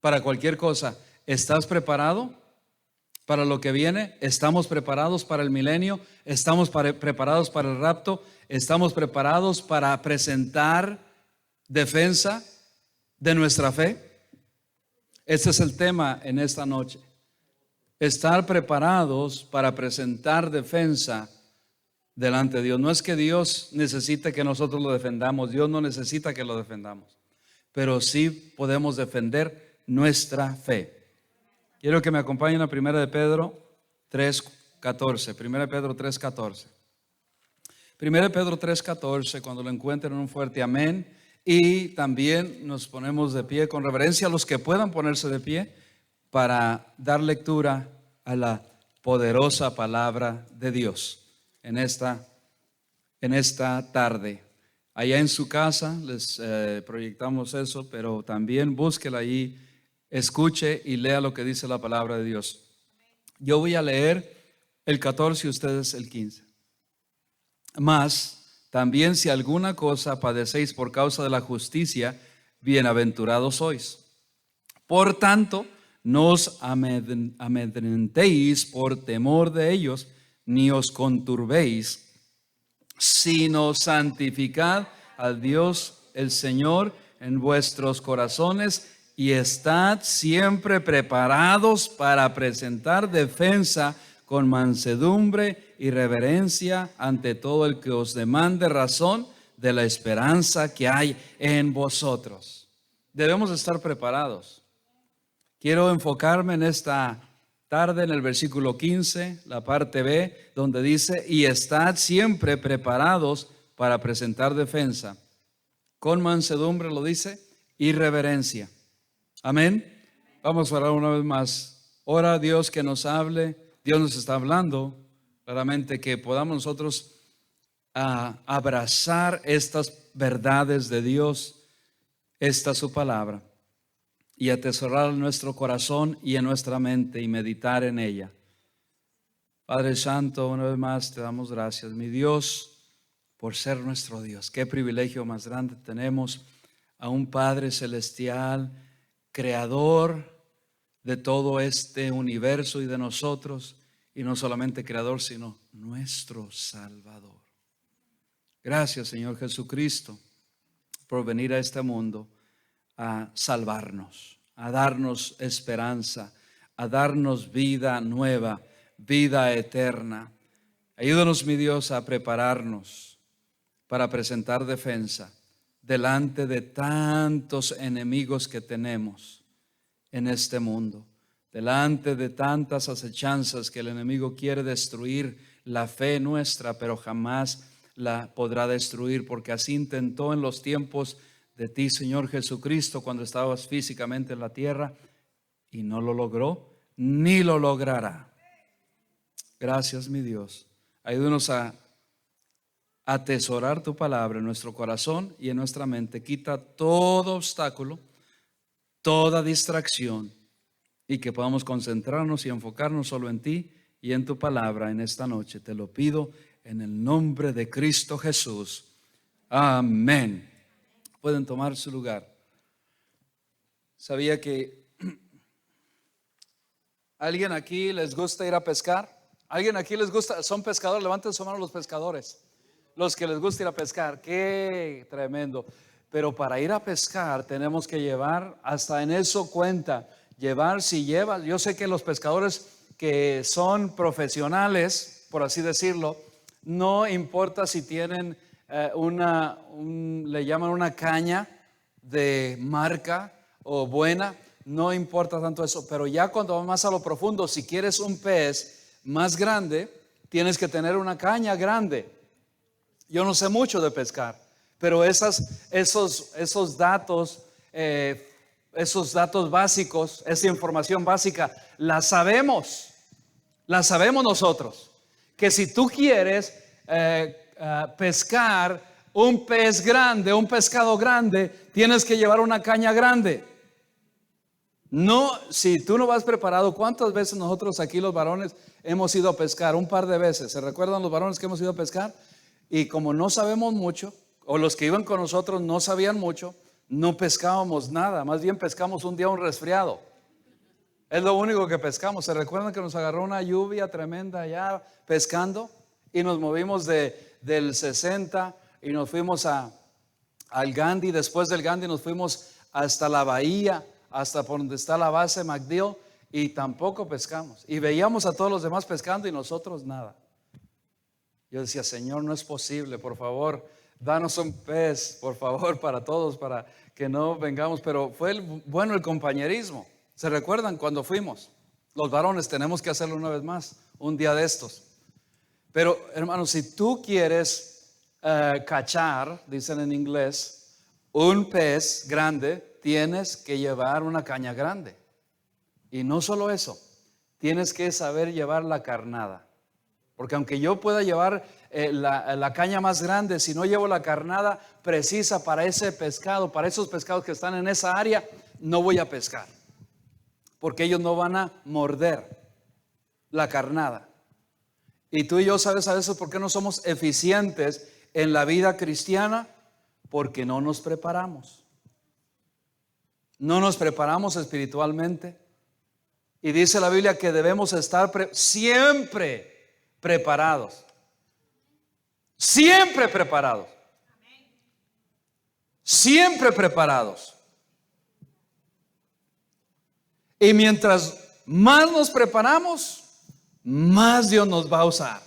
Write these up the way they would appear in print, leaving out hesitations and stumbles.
para cualquier cosa. ¿Estás preparado para lo que viene? ¿Estamos preparados para el milenio? ¿Estamos preparados para el rapto? ¿Estamos preparados para presentar defensa de nuestra fe? Este es el tema en esta noche. Estar preparados para presentar defensa delante de Dios. No es que Dios necesite que nosotros lo defendamos. Dios no necesita que lo defendamos. Pero sí podemos defender nuestra fe. Quiero que me acompañen a 1 Pedro 3:14. 1 Pedro 3:14. 1 Pedro 3:14, cuando lo encuentren, un fuerte amén. Y también nos ponemos de pie con reverencia, a los que puedan ponerse de pie, para dar lectura a la poderosa palabra de Dios en esta tarde. Allá en su casa les proyectamos eso, pero también búsquela allí, escuche y lea lo que dice la palabra de Dios. Yo voy a leer el 14 y ustedes el 15. Mas también si alguna cosa padecéis por causa de la justicia, bienaventurados sois. Por tanto, no os amedrentéis por temor de ellos, ni os conturbéis, sino santificad al Dios el Señor en vuestros corazones y estad siempre preparados para presentar defensa con mansedumbre y reverencia ante todo el que os demande razón de la esperanza que hay en vosotros. Debemos estar preparados. Quiero enfocarme en esta tarde en el versículo 15, la parte B, donde dice: y estad siempre preparados para presentar defensa con mansedumbre, lo dice, y reverencia. Amén. Vamos a orar una vez más. Ora, Dios, que nos hable. Dios nos está hablando claramente, que podamos nosotros abrazar estas verdades de Dios, esta su palabra, y atesorar en nuestro corazón y en nuestra mente y meditar en ella. Padre Santo, una vez más te damos gracias, mi Dios, por ser nuestro Dios. Qué privilegio más grande tenemos a un Padre celestial, creador de todo este universo y de nosotros, y no solamente creador, sino nuestro Salvador. Gracias, Señor Jesucristo, por venir a este mundo a salvarnos, a darnos esperanza, a darnos vida nueva, vida eterna. Ayúdanos, mi Dios, a prepararnos para presentar defensa delante de tantos enemigos que tenemos en este mundo, delante de tantas acechanzas que el enemigo quiere destruir la fe nuestra, pero jamás la podrá destruir, porque así intentó en los tiempos de ti, Señor Jesucristo, cuando estabas físicamente en la tierra, y no lo logró, ni lo logrará. Gracias, mi Dios. Ayúdanos a atesorar tu palabra en nuestro corazón y en nuestra mente. Quita todo obstáculo, toda distracción, y que podamos concentrarnos y enfocarnos solo en ti y en tu palabra en esta noche. Te lo pido en el nombre de Cristo Jesús. Amén. Pueden tomar su lugar. ¿Sabía que alguien aquí les gusta ir a pescar? ¿Alguien aquí les gusta? ¿Son pescadores? Levanten su mano los pescadores. Los que les gusta ir a pescar. Qué tremendo. Pero para ir a pescar tenemos que llevar, hasta en eso cuenta, llevar, si llevas, yo sé que los pescadores que son profesionales, por así decirlo, no importa si tienen le llaman una caña de marca o buena, no importa tanto eso, pero ya cuando vas más a lo profundo, si quieres un pez más grande, tienes que tener una caña grande. Yo no sé mucho de pescar, pero esos datos básicos, esa información básica, la sabemos nosotros. Que si tú quieres pescar un pez grande, un pescado grande, tienes que llevar una caña grande. No, si tú no vas preparado. ¿Cuántas veces nosotros aquí los varones hemos ido a pescar? Un par de veces. ¿Se recuerdan los varones que hemos ido a pescar? Y como no sabemos mucho, o los que iban con nosotros no sabían mucho, no pescábamos nada, más bien pescamos un día un resfriado. Es lo único que pescamos. ¿Se recuerdan que nos agarró una lluvia tremenda allá pescando? Y nos movimos del 60 y nos fuimos al Gandhi. Después del Gandhi nos fuimos hasta la bahía, hasta por donde está la base MacDill, y tampoco pescamos. Y veíamos a todos los demás pescando y nosotros nada. Yo decía, Señor, no es posible, por favor, danos un pez, por favor, para todos, para que no vengamos. Pero fue bueno el compañerismo. ¿Se recuerdan cuando fuimos? Los varones tenemos que hacerlo una vez más, un día de estos. Pero hermanos, si tú quieres cachar, dicen en inglés, un pez grande, tienes que llevar una caña grande. Y no solo eso, tienes que saber llevar la carnada. Porque aunque yo pueda llevar la caña más grande, si no llevo la carnada precisa para ese pescado, para esos pescados que están en esa área, no voy a pescar. Porque ellos no van a morder la carnada. Y tú y yo, ¿sabes a veces por qué no somos eficientes en la vida cristiana? Porque no nos preparamos. No nos preparamos espiritualmente. Y dice la Biblia que debemos estar siempre preparados. Siempre preparados. Siempre preparados. Y mientras más nos preparamos, más Dios nos va a usar.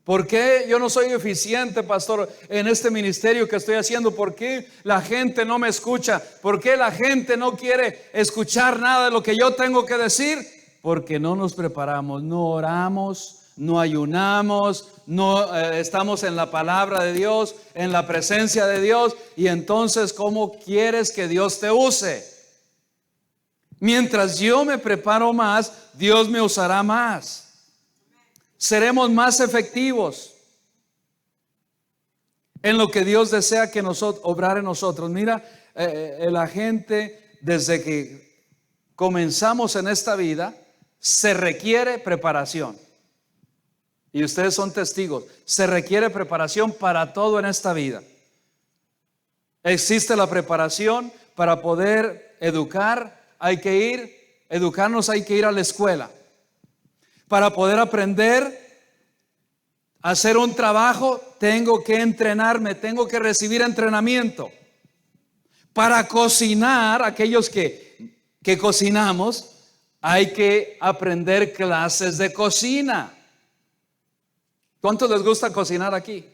¿Por qué yo no soy eficiente, pastor, en este ministerio que estoy haciendo? ¿Por qué la gente no me escucha? ¿Por qué la gente no quiere escuchar nada de lo que yo tengo que decir? Porque no nos preparamos, no oramos, no ayunamos, no estamos en la palabra de Dios, en la presencia de Dios. Y entonces, ¿cómo quieres que Dios te use? Mientras yo me preparo más, Dios me usará más. Seremos más efectivos en lo que Dios desea que nosotros obrar en nosotros. Mira, la gente, desde que comenzamos en esta vida, se requiere preparación. Y ustedes son testigos. Se requiere preparación para todo en esta vida. Existe la preparación para poder educarnos, hay que ir a la escuela. Para poder aprender a hacer un trabajo, tengo que entrenarme, tengo que recibir entrenamiento. Para cocinar, aquellos que cocinamos, hay que aprender clases de cocina. ¿Cuántos les gusta cocinar aquí?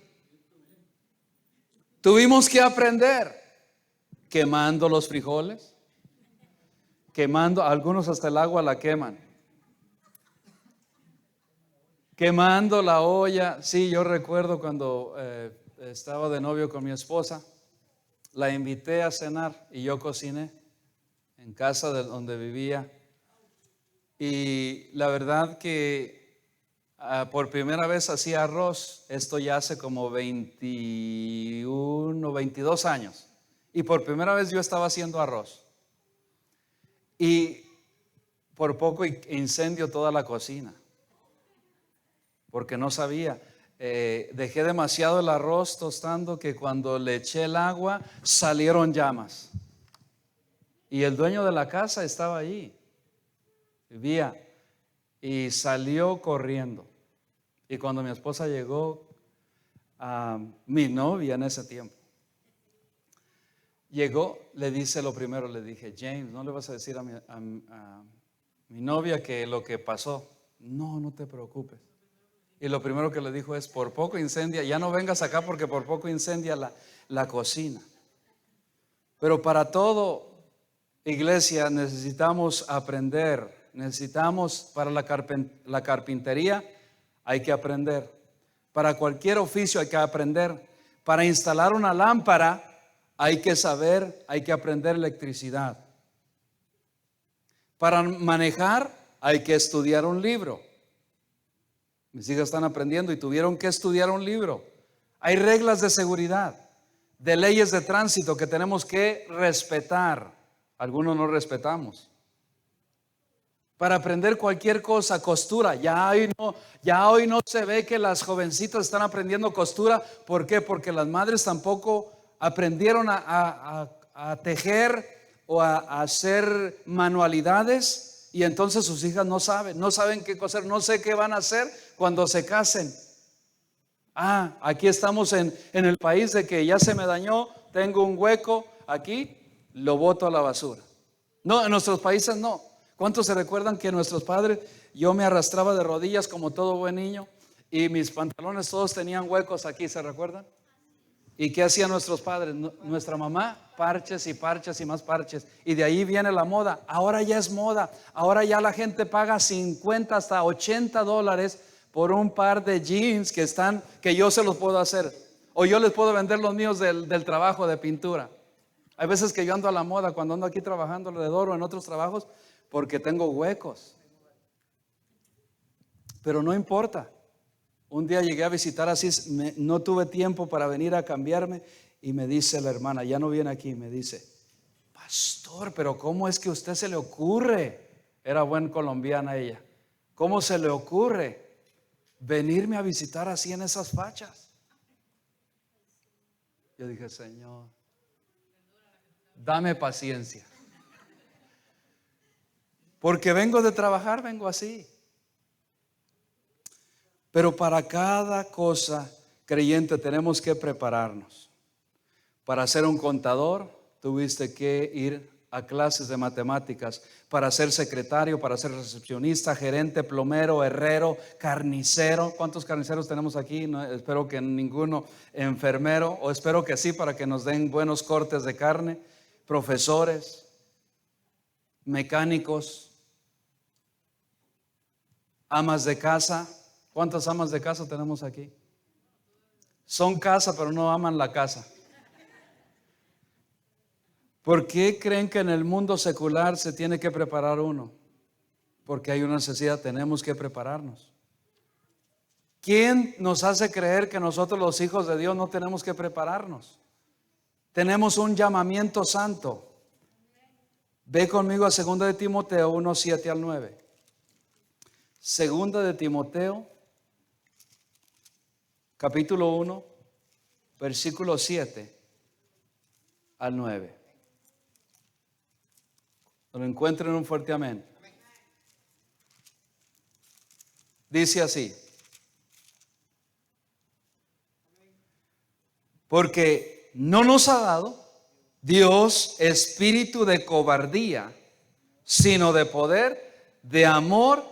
Tuvimos que aprender quemando los frijoles, algunos hasta el agua la queman. Quemando la olla. Sí, yo recuerdo cuando estaba de novio con mi esposa, la invité a cenar y yo cociné en casa de donde vivía. Y la verdad que por primera vez hacía arroz. Esto ya hace como 21 o 22 años. Y por primera vez yo estaba haciendo arroz. Y por poco incendio toda la cocina. Porque no sabía, dejé demasiado el arroz tostando que cuando le eché el agua salieron llamas. Y el dueño de la casa estaba allí, vivía, y salió corriendo. Y cuando mi esposa llegó, mi novia en ese tiempo, llegó, le dice lo primero, le dije, James, ¿no le vas a decir a mi novia que lo que pasó? No, no te preocupes. Y lo primero que le dijo es, por poco incendia, ya no vengas acá porque por poco incendia la cocina. Pero para todo, iglesia, necesitamos aprender. Necesitamos, para la carpintería hay que aprender. Para cualquier oficio hay que aprender. Para instalar una lámpara hay que saber, hay que aprender electricidad. Para manejar hay que estudiar un libro. Mis hijas están aprendiendo y tuvieron que estudiar un libro. Hay reglas de seguridad, de leyes de tránsito que tenemos que respetar. Algunos no respetamos. Para aprender cualquier cosa, costura. Ya hoy no se ve que las jovencitas están aprendiendo costura. ¿Por qué? Porque las madres tampoco aprendieron a tejer o a hacer manualidades, y entonces sus hijas no saben qué coser, no sé qué van a hacer cuando se casen. Aquí estamos en el país de que ya se me dañó, tengo un hueco aquí, lo boto a la basura. No, en nuestros países no. ¿Cuántos se recuerdan que nuestros padres, yo me arrastraba de rodillas como todo buen niño y mis pantalones todos tenían huecos aquí, ¿se recuerdan? ¿Y qué hacían nuestros padres? Nuestra mamá, parches y parches y más parches. Y de ahí viene la moda. Ahora ya es moda. Ahora ya la gente paga 50 hasta $80 por un par de jeans que yo se los puedo hacer. O yo les puedo vender los míos del trabajo de pintura. Hay veces que yo ando a la moda cuando ando aquí trabajando alrededor o en otros trabajos porque tengo huecos. Pero no importa. Un día llegué a visitar así, no tuve tiempo para venir a cambiarme y me dice la hermana, ya no viene aquí, me dice, pastor, pero ¿cómo es que a usted se le ocurre? Era buen colombiana ella. ¿Cómo se le ocurre venirme a visitar así en esas fachas? Yo dije, Señor, dame paciencia. Porque vengo de trabajar, vengo así. Pero para cada cosa, creyente, tenemos que prepararnos. Para ser un contador, tuviste que ir a clases de matemáticas. Para ser secretario, para ser recepcionista, gerente, plomero, herrero, carnicero. ¿Cuántos carniceros tenemos aquí? No, espero que ninguno. Enfermero, o espero que sí, para que nos den buenos cortes de carne. Profesores, mecánicos, amas de casa. ¿Cuántas amas de casa tenemos aquí? Son casa, pero no aman la casa. ¿Por qué creen que en el mundo secular se tiene que preparar uno? Porque hay una necesidad, tenemos que prepararnos. ¿Quién nos hace creer que nosotros los hijos de Dios no tenemos que prepararnos? Tenemos un llamamiento santo. Ve conmigo a 2 de Timoteo 1, 7 al 9. 2 de Timoteo capítulo 1, versículo 7 al 9. Lo encuentren, un fuerte amén. Dice así: porque no nos ha dado Dios espíritu de cobardía, sino de poder, de amor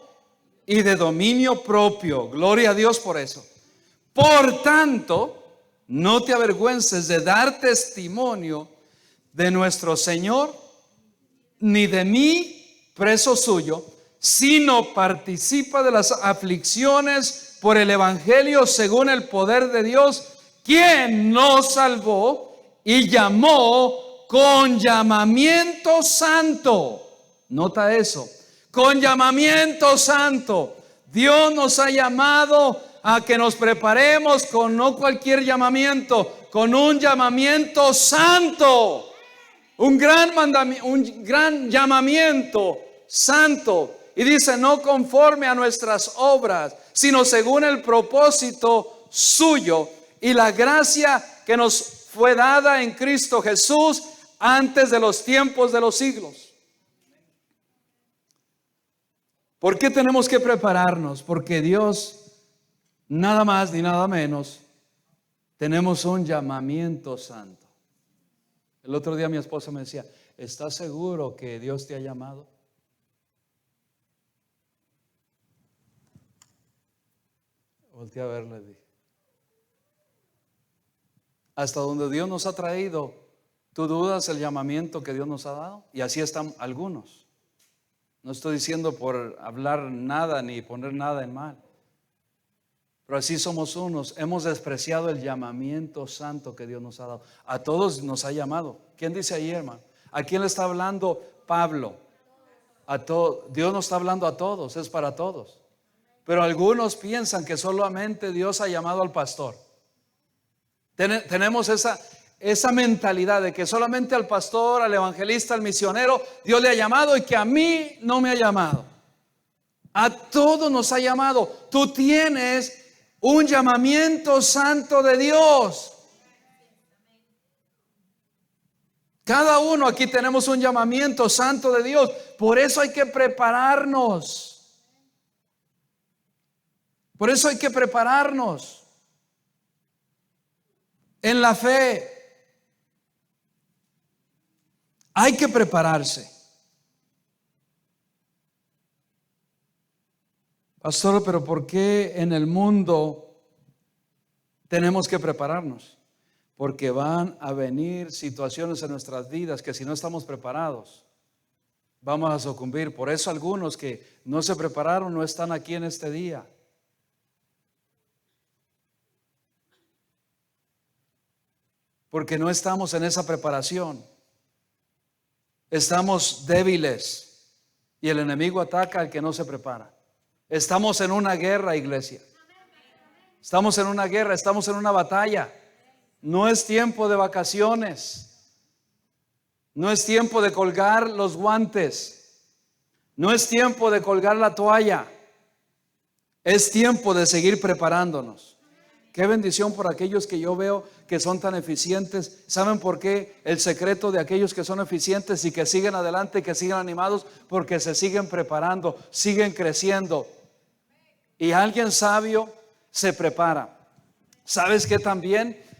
y de dominio propio. Gloria a Dios por eso. Por tanto, no te avergüences de dar testimonio de nuestro Señor, ni de mí, preso suyo, sino participa de las aflicciones por el evangelio según el poder de Dios, quien nos salvó y llamó con llamamiento santo. Nota eso, con llamamiento santo. Dios nos ha llamado a que nos preparemos con no cualquier llamamiento, con un llamamiento santo. Un gran llamamiento santo. Y dice, no conforme a nuestras obras, sino según el propósito suyo y la gracia que nos fue dada en Cristo Jesús antes de los tiempos de los siglos. ¿Por qué tenemos que prepararnos? Porque Dios, nada más ni nada menos, tenemos un llamamiento santo. El otro día mi esposa me decía, ¿estás seguro que Dios te ha llamado? Volteé a verle, dije, hasta donde Dios nos ha traído, ¿tú dudas el llamamiento que Dios nos ha dado? Y así están algunos. No estoy diciendo por hablar nada ni poner nada en mal, pero así somos unos. Hemos despreciado el llamamiento santo que Dios nos ha dado. A todos nos ha llamado. ¿Quién dice ahí, hermano? ¿A quién le está hablando Pablo? A todos. Dios nos está hablando a todos, es para todos. Pero algunos piensan que solamente Dios ha llamado al pastor. Tenemos esa mentalidad de que solamente al pastor, al evangelista, al misionero Dios le ha llamado y que a mí no me ha llamado. A todos nos ha llamado. Tú tienes un llamamiento santo de Dios. Cada uno aquí tenemos un llamamiento santo de Dios. Por eso hay que prepararnos. Por eso hay que prepararnos en la fe. Hay que prepararse. Pastor, pero ¿por qué en el mundo tenemos que prepararnos? Porque van a venir situaciones en nuestras vidas que si no estamos preparados, vamos a sucumbir. Por eso algunos que no se prepararon no están aquí en este día. Porque no estamos en esa preparación. Estamos débiles y el enemigo ataca al que no se prepara. Estamos en una guerra, iglesia. Estamos en una guerra, estamos en una batalla. No es tiempo de vacaciones. No es tiempo de colgar los guantes. No es tiempo de colgar la toalla. Es tiempo de seguir preparándonos. Qué bendición por aquellos que yo veo que son tan eficientes. ¿Saben por qué? El secreto de aquellos que son eficientes y que siguen adelante y que siguen animados, porque se siguen preparando, siguen creciendo. Y alguien sabio se prepara. ¿Sabes qué también?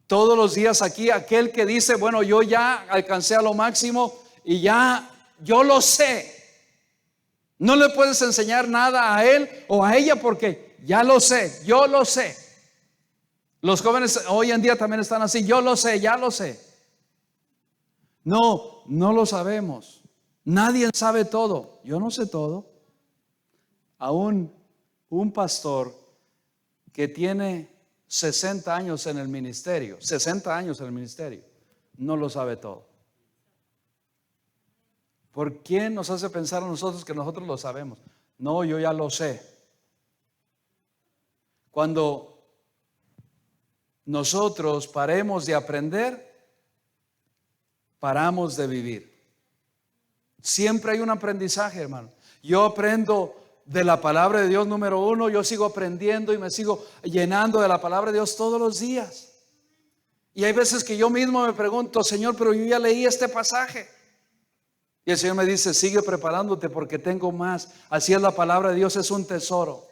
Todos los días aquí, aquel que dice, bueno, yo ya alcancé a lo máximo y ya yo lo sé. No le puedes enseñar nada a él o a ella porque ya lo sé, yo lo sé. Los jóvenes hoy en día también están así, yo lo sé, ya lo sé. No, no lo sabemos. Nadie sabe todo. Yo no sé todo. Aún un pastor que tiene 60 años en el ministerio, 60 años en el ministerio, no lo sabe todo. ¿Por qué nos hace pensar a nosotros que nosotros lo sabemos? No, yo ya lo sé. Cuando nosotros paremos de aprender, paramos de vivir. Siempre hay un aprendizaje, hermano. Yo aprendo de la palabra de Dios, número uno. Yo sigo aprendiendo y me sigo llenando de la palabra de Dios todos los días. Y hay veces que yo mismo me pregunto, Señor, pero yo ya leí este pasaje. Y el Señor me dice, sigue preparándote porque tengo más. Así es la palabra de Dios, es un tesoro.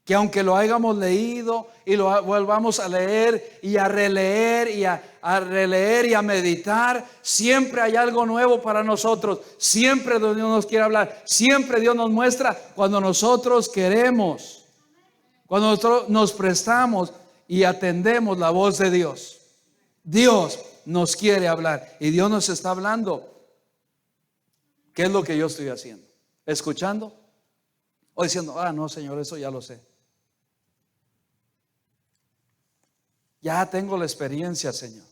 Que aunque lo hayamos leído y lo volvamos a leer y a releer y a releer y a meditar, siempre hay algo nuevo para nosotros. Siempre Dios nos quiere hablar. Siempre Dios nos muestra cuando nosotros queremos, cuando nosotros nos prestamos y atendemos la voz de Dios. Dios nos quiere hablar y Dios nos está hablando. ¿Qué es lo que yo estoy haciendo? ¿Escuchando? O diciendo, no, Señor, eso ya lo sé. Ya tengo la experiencia, Señor.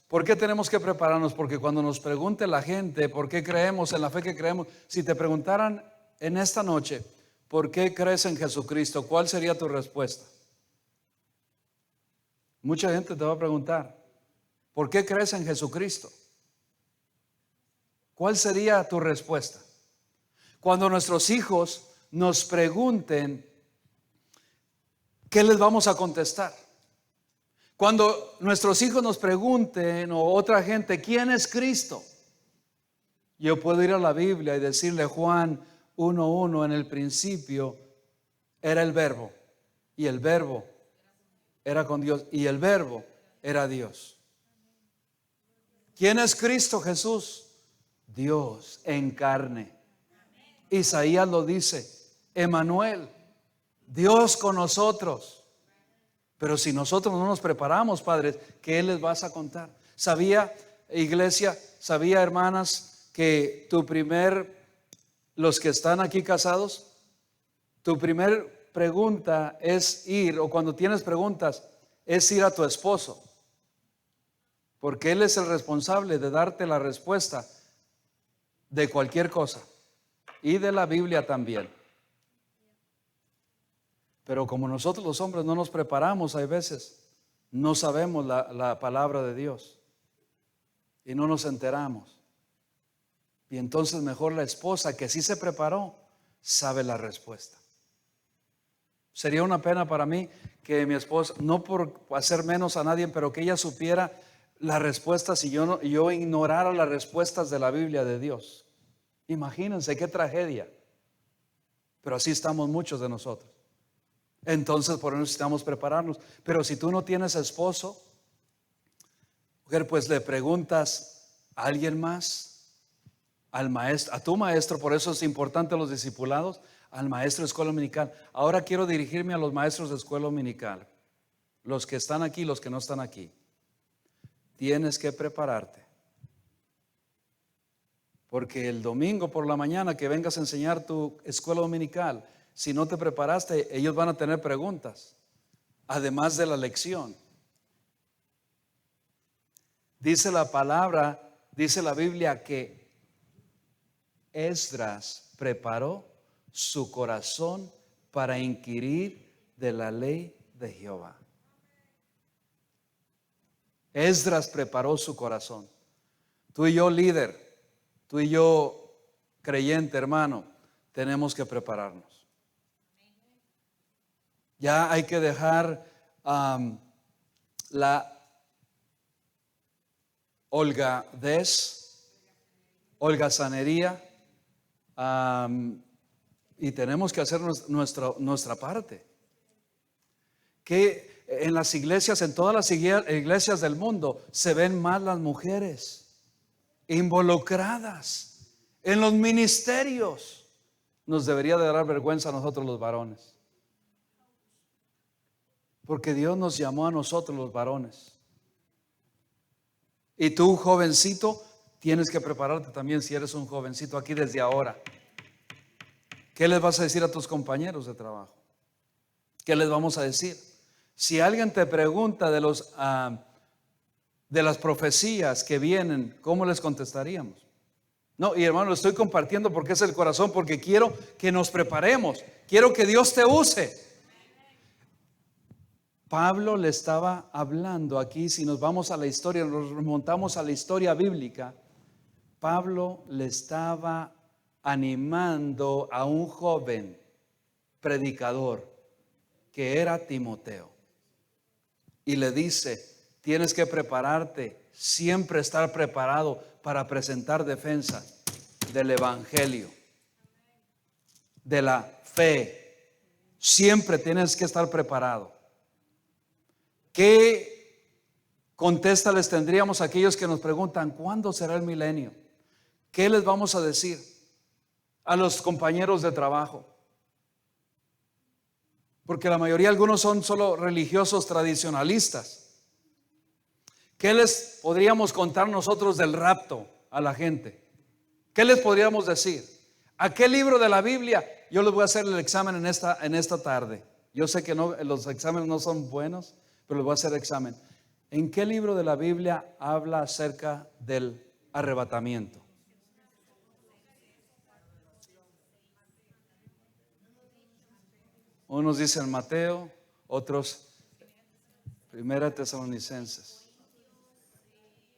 ¿Por qué tenemos que prepararnos? Porque cuando nos pregunte la gente por qué creemos en la fe que creemos, si te preguntaran en esta noche, ¿por qué crees en Jesucristo? ¿Cuál sería tu respuesta? Mucha gente te va a preguntar, ¿por qué crees en Jesucristo? ¿Cuál sería tu respuesta? Cuando nuestros hijos nos pregunten, ¿qué les vamos a contestar? Cuando nuestros hijos nos pregunten o otra gente, ¿quién es Cristo? Yo puedo ir a la Biblia y decirle Juan 1:1, en el principio era el verbo y el verbo era con Dios y el verbo era Dios. ¿Quién es Cristo Jesús? Dios en carne. Isaías lo dice, Emmanuel, Dios con nosotros. Pero si nosotros no nos preparamos, padres, ¿qué les vas a contar? ¿Sabía, iglesia, sabía, hermanas, que los que están aquí casados, tu primer pregunta es ir, o cuando tienes preguntas, es ir a tu esposo? Porque él es el responsable de darte la respuesta de cualquier cosa. Y de la Biblia también. Pero como nosotros los hombres no nos preparamos, hay veces no sabemos la palabra de Dios y no nos enteramos. Y entonces mejor la esposa que sí se preparó sabe la respuesta. Sería una pena para mí que mi esposa, no por hacer menos a nadie, pero que ella supiera las respuestas y yo ignorara las respuestas de la Biblia de Dios. Imagínense qué tragedia. Pero así estamos muchos de nosotros. Entonces por eso necesitamos prepararnos. Pero si tú no tienes esposo, mujer, pues le preguntas a alguien más, al maestro, a tu maestro. Por eso es importante los discipulados, al maestro de escuela dominical. Ahora quiero dirigirme a los maestros de escuela dominical, los que están aquí, los que no están aquí. Tienes que prepararte, porque el domingo por la mañana que vengas a enseñar tu escuela dominical, si no te preparaste, ellos van a tener preguntas, además de la lección. Dice la palabra, dice la Biblia que Esdras preparó su corazón para inquirir de la ley de Jehová. Esdras preparó su corazón. Tú y yo, líder, tú y yo, creyente, hermano, tenemos que prepararnos. Ya hay que dejar la holgazanería, y tenemos que hacer nuestra parte. Que en las iglesias, en todas las iglesias del mundo, se ven más las mujeres involucradas en los ministerios. Nos debería de dar vergüenza a nosotros los varones, porque Dios nos llamó a nosotros los varones. Y tú, jovencito, tienes que prepararte también si eres un jovencito aquí desde ahora. ¿Qué les vas a decir a tus compañeros de trabajo? ¿Qué les vamos a decir? Si alguien te pregunta de las profecías que vienen, ¿cómo les contestaríamos? No, y hermano, lo estoy compartiendo porque es el corazón, porque quiero que nos preparemos. Quiero que Dios te use. Pablo le estaba hablando aquí, si nos vamos a la historia, nos remontamos a la historia bíblica, Pablo le estaba animando a un joven predicador que era Timoteo. Y le dice, tienes que prepararte, siempre estar preparado para presentar defensa del evangelio, de la fe. Siempre tienes que estar preparado. ¿Qué contesta les tendríamos a aquellos que nos preguntan cuándo será el milenio? ¿Qué les vamos a decir a los compañeros de trabajo? Porque la mayoría, algunos son solo religiosos tradicionalistas. ¿Qué les podríamos contar nosotros del rapto a la gente? ¿Qué les podríamos decir? ¿A qué libro de la Biblia? Yo les voy a hacer el examen en esta tarde. Yo sé que no, los exámenes no son buenos, pero les voy a hacer examen. ¿En qué libro de la Biblia habla acerca del arrebatamiento? Unos dicen Mateo, otros Primera Tesalonicenses.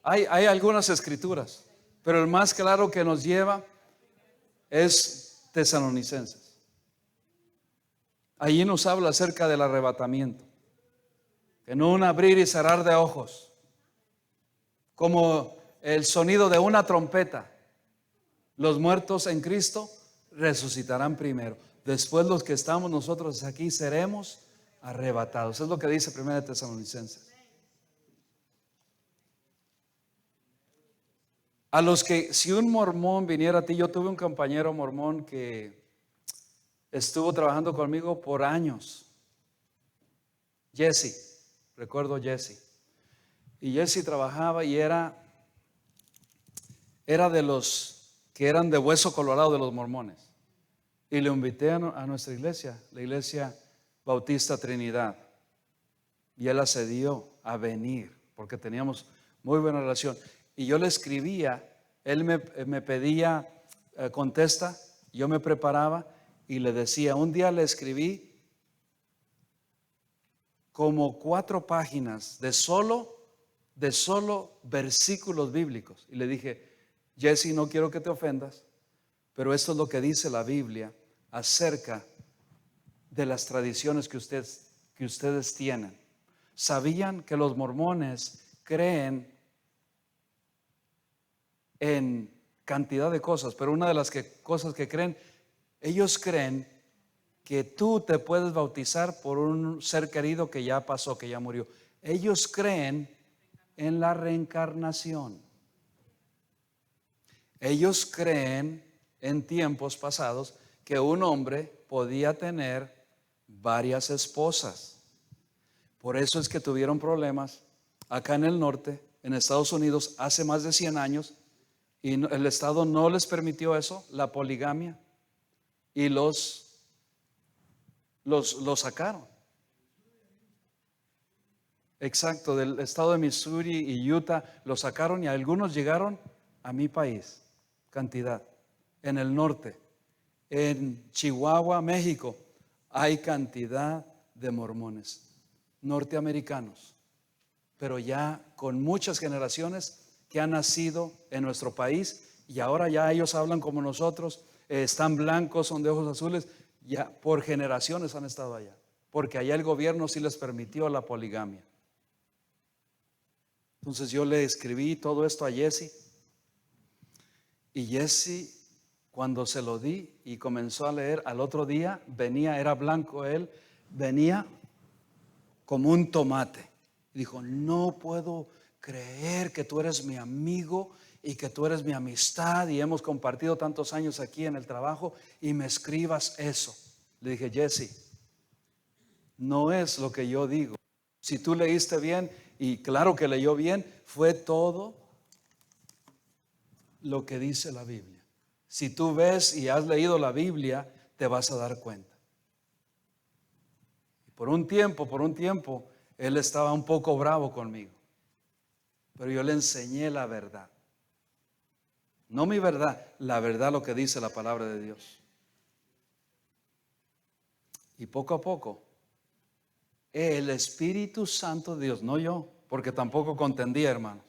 Hay algunas escrituras, pero el más claro que nos lleva es Tesalonicenses. Allí nos habla acerca del arrebatamiento. En un abrir y cerrar de ojos, como el sonido de una trompeta, los muertos en Cristo resucitarán primero. Después los que estamos nosotros aquí seremos arrebatados. Es lo que dice 1 Tesalonicenses. A los que, si un mormón viniera a ti, yo tuve un compañero mormón que estuvo trabajando conmigo por años. Jesse, recuerdo Jesse. Y Jesse trabajaba y era de los que eran de hueso colorado de los mormones. Y le invité a nuestra iglesia, la iglesia Bautista Trinidad. Y él accedió a venir porque teníamos muy buena relación. Y yo le escribía, él me pedía contesta, yo me preparaba y le decía, un día le escribí como 4 páginas de solo versículos bíblicos. Y le dije, Jesse, no quiero que te ofendas, pero esto es lo que dice la Biblia acerca de las tradiciones que ustedes tienen. ¿Sabían que los mormones creen en cantidad de cosas? Pero una de las cosas que creen, ellos creen que tú te puedes bautizar por un ser querido que ya pasó, que ya murió. Ellos creen en la reencarnación. Ellos creen en tiempos pasados que un hombre podía tener varias esposas. Por eso es que tuvieron problemas acá en el norte, en Estados Unidos, hace más de 100 años, y el Estado no les permitió eso, la poligamia, y los sacaron. Exacto, del estado de Missouri y Utah los sacaron, y algunos llegaron a mi país, cantidad. En el norte, en Chihuahua, México, hay cantidad de mormones norteamericanos, pero ya con muchas generaciones que han nacido en nuestro país, y ahora ya ellos hablan como nosotros, están blancos, son de ojos azules, ya por generaciones han estado allá, porque allá el gobierno sí les permitió la poligamia. Entonces yo le escribí todo esto a Jesse, y Jesse, cuando se lo di y comenzó a leer, al otro día venía, era blanco él, venía como un tomate. Dijo: no puedo creer que tú eres mi amigo y que tú eres mi amistad, y hemos compartido tantos años aquí en el trabajo, y me escribas eso. Le dije: Jesse, no es lo que yo digo. Si tú leíste bien, y claro que leyó bien, fue todo lo que dice la Biblia. Si tú ves y has leído la Biblia, te vas a dar cuenta. Por un tiempo, él estaba un poco bravo conmigo, pero yo le enseñé la verdad. No mi verdad, la verdad, lo que dice la palabra de Dios. Y poco a poco, el Espíritu Santo de Dios, no yo, porque tampoco contendía, hermanos.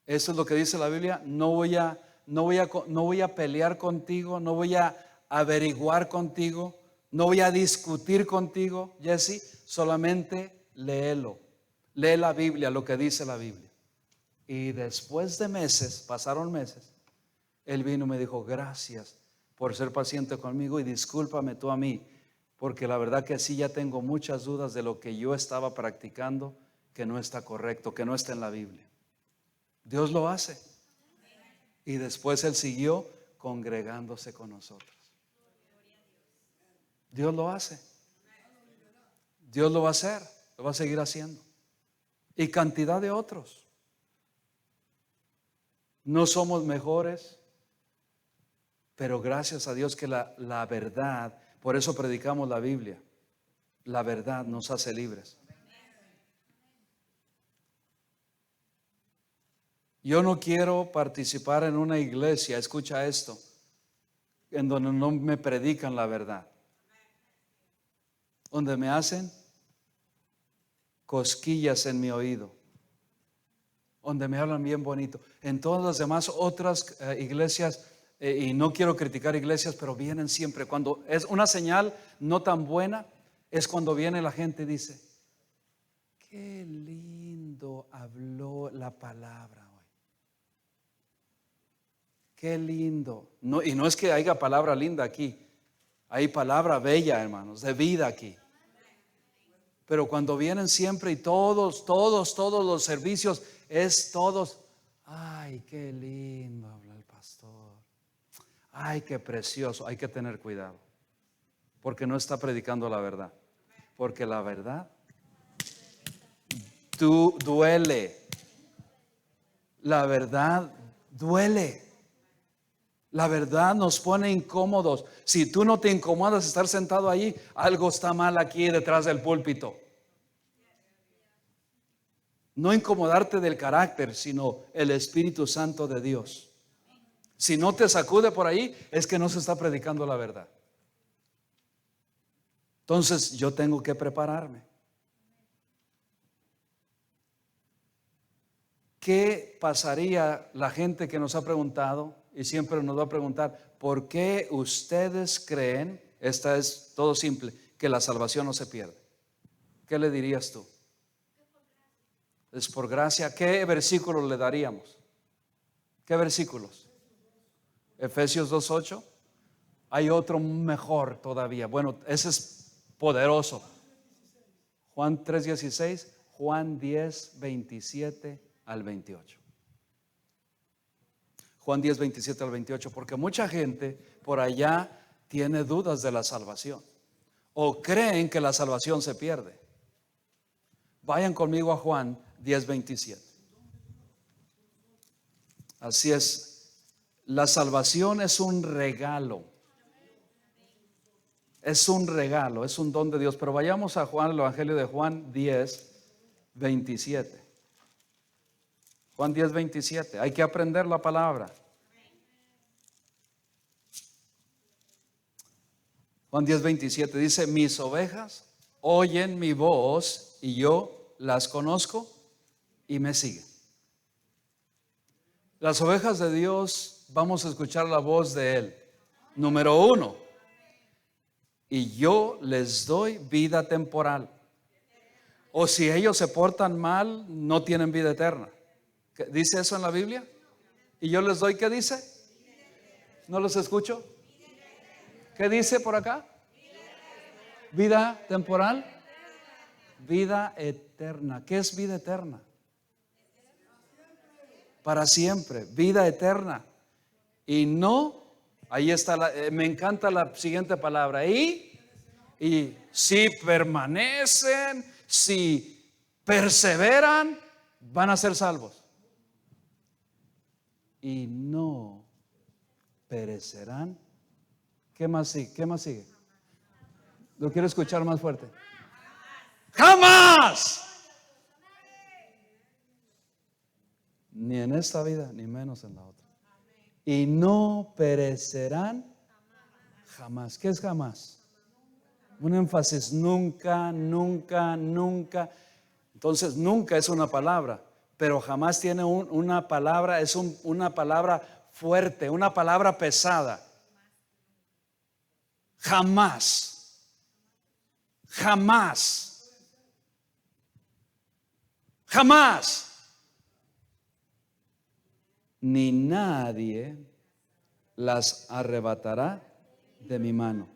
Eso es lo que dice la Biblia. No voy a pelear contigo, no voy a averiguar contigo, no voy a discutir contigo, Jesse. Solamente léelo. Lee la Biblia, lo que dice la Biblia. Y después de meses, pasaron meses, él vino y me dijo: gracias por ser paciente conmigo, y discúlpame tú a mí, porque la verdad que sí, ya tengo muchas dudas de lo que yo estaba practicando, que no está correcto, que no está en la Biblia. Dios lo hace. Y después él siguió congregándose con nosotros. Dios lo hace. Dios lo va a hacer, lo va a seguir haciendo. Y cantidad de otros. No somos mejores, pero gracias a Dios que la verdad, por eso predicamos la Biblia. La verdad nos hace libres. Yo no quiero participar en una iglesia, escucha esto, en donde no me predican la verdad, donde me hacen cosquillas en mi oído, donde me hablan bien bonito. En todas las demás otras iglesias, y no quiero criticar iglesias, pero vienen siempre. Cuando es una señal no tan buena, es cuando viene la gente y dice: qué lindo habló la palabra. Qué lindo. No, y no es que haya palabra linda aquí, hay palabra bella, hermanos, de vida aquí. Pero cuando vienen siempre y todos los servicios, es todos: ay, qué lindo habla el pastor, ay, qué precioso. Hay que tener cuidado, porque no está predicando la verdad, porque la verdad duele. La verdad duele. La verdad nos pone incómodos. Si tú no te incomodas estar sentado allí, algo está mal aquí detrás del púlpito. No incomodarte del carácter, sino el Espíritu Santo de Dios. Si no te sacude por ahí, es que no se está predicando la verdad. Entonces yo tengo que prepararme. ¿Qué pasaría? La gente que nos ha preguntado, y siempre nos va a preguntar: ¿por qué ustedes creen Esta es todo simple, que la salvación no se pierde. ¿Qué le dirías tú? Es por gracia. ¿Qué versículos le daríamos? ¿Qué versículos? Efesios 2:8. Hay otro mejor todavía. Bueno, ese es poderoso. Juan 3:16, Juan 10:27 al 28. Juan 10:27 al 28, porque mucha gente por allá tiene dudas de la salvación o creen que la salvación se pierde. Vayan conmigo a Juan 10:27. Así es, la salvación es un regalo. Es un regalo, es un don de Dios. Pero vayamos a Juan, el Evangelio de Juan 10:27. Juan 10:27. Hay que aprender la palabra. Juan 10:27 dice: mis ovejas oyen mi voz y yo las conozco y me siguen. Las ovejas de Dios, vamos a escuchar la voz de Él. Número 1. Y yo les doy vida temporal. O si ellos se portan mal, no tienen vida eterna. ¿Dice eso en la Biblia? ¿Y yo les doy qué dice? ¿No los escucho? ¿Qué dice por acá? Vida temporal. Vida eterna. ¿Qué es vida eterna? Para siempre. Vida eterna. Y no, ahí está, me encanta la siguiente palabra. Y si permanecen, si perseveran, van a ser salvos. Y no perecerán. ¿Qué más sigue? ¿Qué más sigue? Lo quiero escuchar más fuerte. ¡Jamás! Ni en esta vida, ni menos en la otra. Y no perecerán jamás. ¿Qué es jamás? Un énfasis, nunca, nunca, nunca. Entonces, nunca es una palabra, pero jamás tiene una palabra, es una palabra fuerte, una palabra pesada. Jamás, jamás, jamás. Ni nadie las arrebatará de mi mano.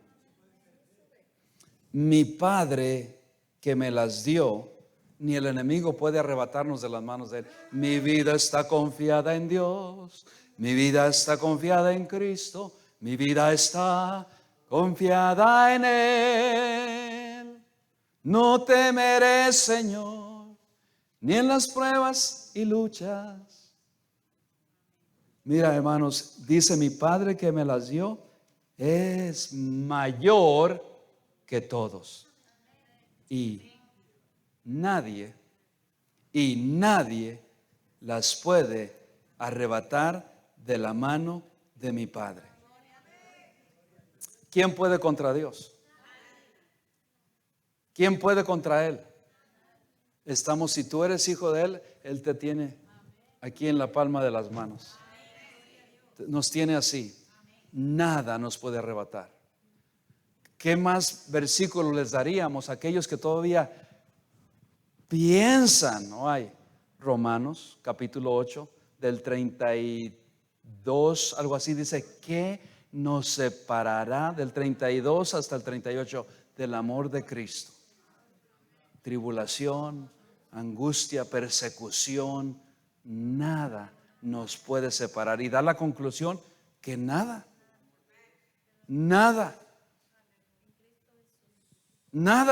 Mi Padre que me las dio, ni el enemigo puede arrebatarnos de las manos de Él. Mi vida está confiada en Dios, mi vida está confiada en Cristo, mi vida está confiada en Él. No temeré, Señor, ni en las pruebas y luchas. Mira, hermanos, dice mi Padre que me las dio, es mayor que todos. Y nadie las puede arrebatar de la mano de mi Padre. ¿Quién puede contra Dios? ¿Quién puede contra Él? Si tú eres hijo de Él, Él te tiene aquí en la palma de las manos. Nos tiene así. Nada nos puede arrebatar. ¿Qué más versículos les daríamos a aquellos que todavía piensan? No hay. Romanos capítulo 8 del 32, algo así dice: ¿qué nos separará del 32 hasta el 38 del amor de Cristo? Tribulación, angustia, persecución, nada nos puede separar. Y da la conclusión que nada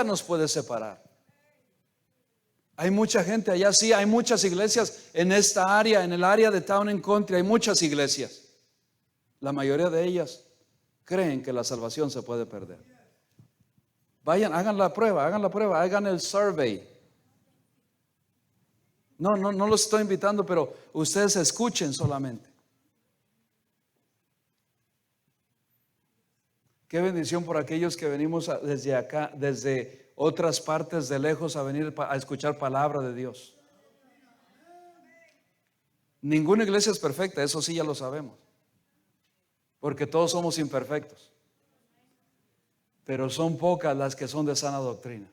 nos puede separar. Hay mucha gente allá, sí, hay muchas iglesias en esta área, en el área de Town and Country, hay muchas iglesias. La mayoría de ellas creen que la salvación se puede perder. Vayan, hagan la prueba, hagan el survey. No los estoy invitando, pero ustedes escuchen solamente. Qué bendición por aquellos que venimos desde acá, desde otras partes de lejos, a venir a escuchar palabra de Dios. Ninguna iglesia es perfecta, eso sí ya lo sabemos, porque todos somos imperfectos. pero son pocas las que son de sana doctrina.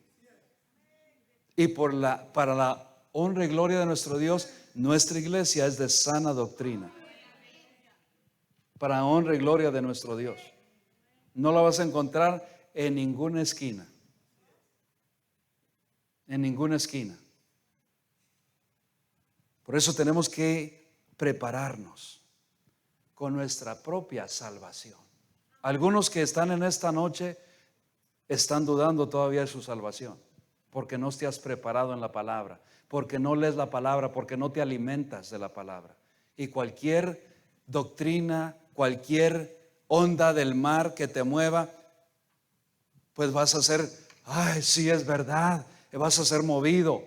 Y para la honra y gloria de nuestro Dios, nuestra iglesia es de sana doctrina. Para honra y gloria de nuestro Dios. No la vas a encontrar en ninguna esquina. En ninguna esquina. Por eso tenemos que prepararnos con nuestra propia salvación. Algunos que están en esta noche están dudando todavía de su salvación, porque no te has preparado en la palabra, porque no lees la palabra, porque no te alimentas de la palabra. Y cualquier doctrina, cualquier onda del mar que te mueva, pues vas a ser, ay, sí es verdad, vas a ser movido.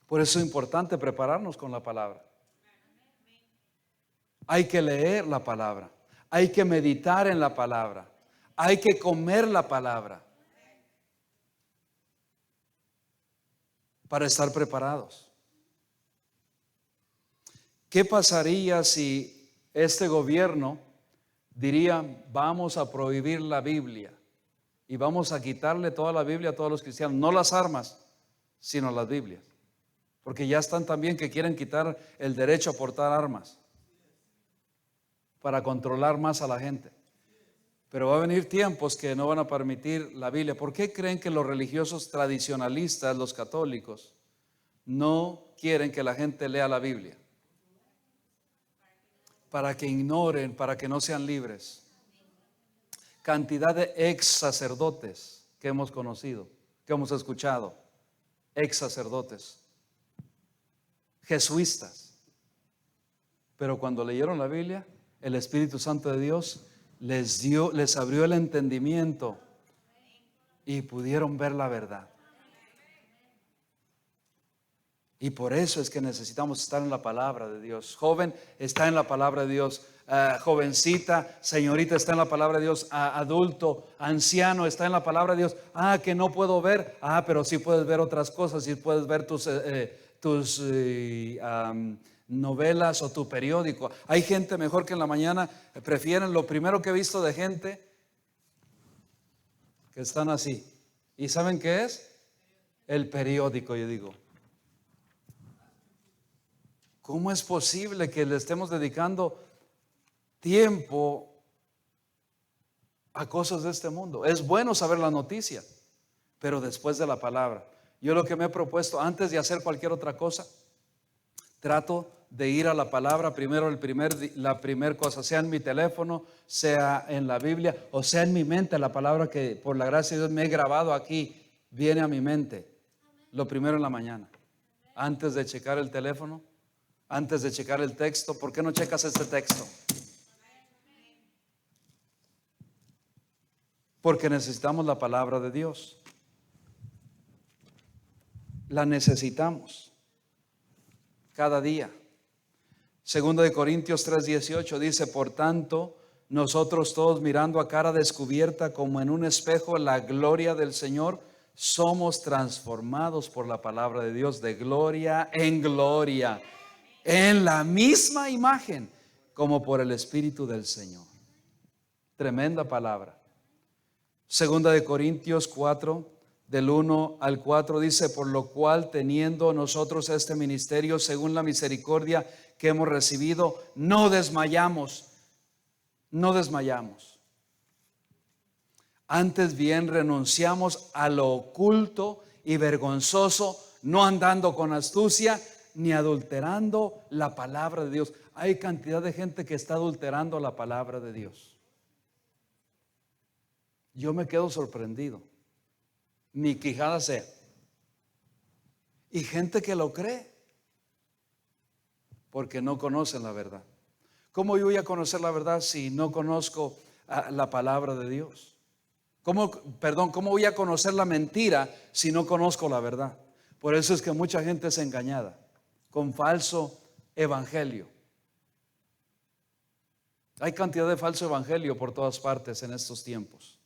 Por eso es importante prepararnos con la palabra. Hay que leer la palabra, hay que meditar en la palabra, hay que comer la palabra para estar preparados. ¿Qué pasaría si este gobierno diría, vamos a prohibir la Biblia y vamos a quitarle toda la Biblia a todos los cristianos? No las armas, sino las Biblias. Porque ya están también que quieren quitar el derecho a portar armas para controlar más a la gente. Pero va a venir tiempos que no van a permitir la Biblia. ¿Por qué creen que los religiosos tradicionalistas, los católicos, no quieren que la gente lea la Biblia? Para que ignoren, para que no sean libres. Cantidad de ex sacerdotes que hemos conocido, que hemos escuchado, ex sacerdotes, jesuitas. Pero cuando leyeron la Biblia, el Espíritu Santo de Dios les abrió el entendimiento y pudieron ver la verdad. Y por eso es que necesitamos estar en la palabra de Dios. Joven, está en la palabra de Dios. Jovencita, señorita, está en la palabra de Dios. Adulto, anciano, está en la palabra de Dios. Que no puedo ver. Pero sí puedes ver otras cosas. Sí puedes ver tus novelas o tu periódico. Hay gente mejor que en la mañana prefieren, lo primero que he visto de gente que están así. ¿Y saben qué es? El periódico. Yo digo, ¿cómo es posible que le estemos dedicando tiempo a cosas de este mundo? Es bueno saber la noticia, pero después de la palabra. Yo lo que me he propuesto, antes de hacer cualquier otra cosa, trato de ir a la palabra primero, la primera cosa, sea en mi teléfono, sea en la Biblia, o sea en mi mente. La palabra que por la gracia de Dios me he grabado aquí, viene a mi mente, lo primero en la mañana, antes de checar el teléfono, antes de checar el texto. ¿Por qué no checas este texto? Porque necesitamos la palabra de Dios. La necesitamos cada día. Segunda de Corintios 3:18 dice, por tanto, nosotros todos mirando a cara descubierta como en un espejo la gloria del Señor, somos transformados por la palabra de Dios de gloria en gloria, en la misma imagen como por el Espíritu del Señor. Tremenda palabra. Segunda de Corintios 4, del 1 al 4 dice, por lo cual teniendo nosotros este ministerio según la misericordia que hemos recibido, no desmayamos. Antes bien renunciamos a lo oculto y vergonzoso, no andando con astucia ni adulterando la palabra de Dios. Hay cantidad de gente que está adulterando la palabra de Dios. Yo me quedo sorprendido. Ni quijada sea. Y gente que lo cree porque no conocen la verdad. ¿Cómo yo voy a conocer la verdad si no conozco la palabra de Dios? ¿Cómo voy a conocer la mentira si no conozco la verdad? Por eso es que mucha gente es engañada con falso evangelio. Hay cantidad de falso evangelio por todas partes en estos tiempos.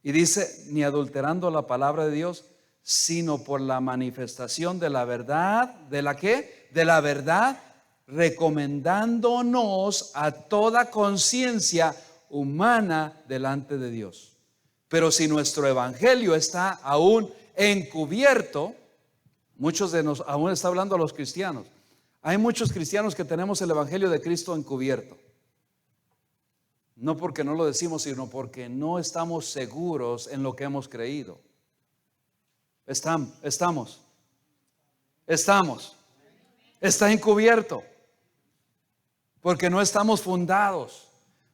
Y dice, ni adulterando la palabra de Dios, sino por la manifestación de la verdad. ¿De la qué? De la verdad, recomendándonos a toda conciencia humana delante de Dios. Pero si nuestro evangelio está aún encubierto, muchos de nosotros, aún está hablando a los cristianos, hay muchos cristianos que tenemos el evangelio de Cristo encubierto. No porque no lo decimos, sino porque no estamos seguros en lo que hemos creído. Estamos. Está encubierto. Porque no estamos fundados.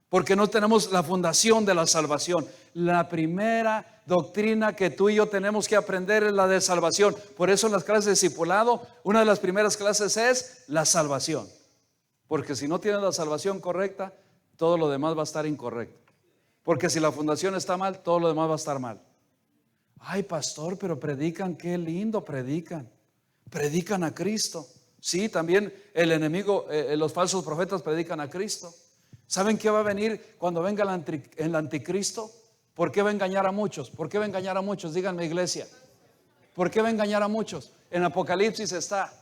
Porque no tenemos la fundación de la salvación. La primera doctrina que tú y yo tenemos que aprender es la de salvación. Por eso en las clases de discipulado, una de las primeras clases es la salvación. Porque si no tienes la salvación correcta, todo lo demás va a estar incorrecto. Porque si la fundación está mal, todo lo demás va a estar mal. Ay, pastor, pero predican, qué lindo predican. Predican a Cristo. Sí, también el enemigo, los falsos profetas predican a Cristo. ¿Saben qué va a venir cuando venga el anticristo? ¿Por qué va a engañar a muchos? ¿Por qué va a engañar a muchos? Díganme, iglesia. ¿Por qué va a engañar a muchos? En Apocalipsis está.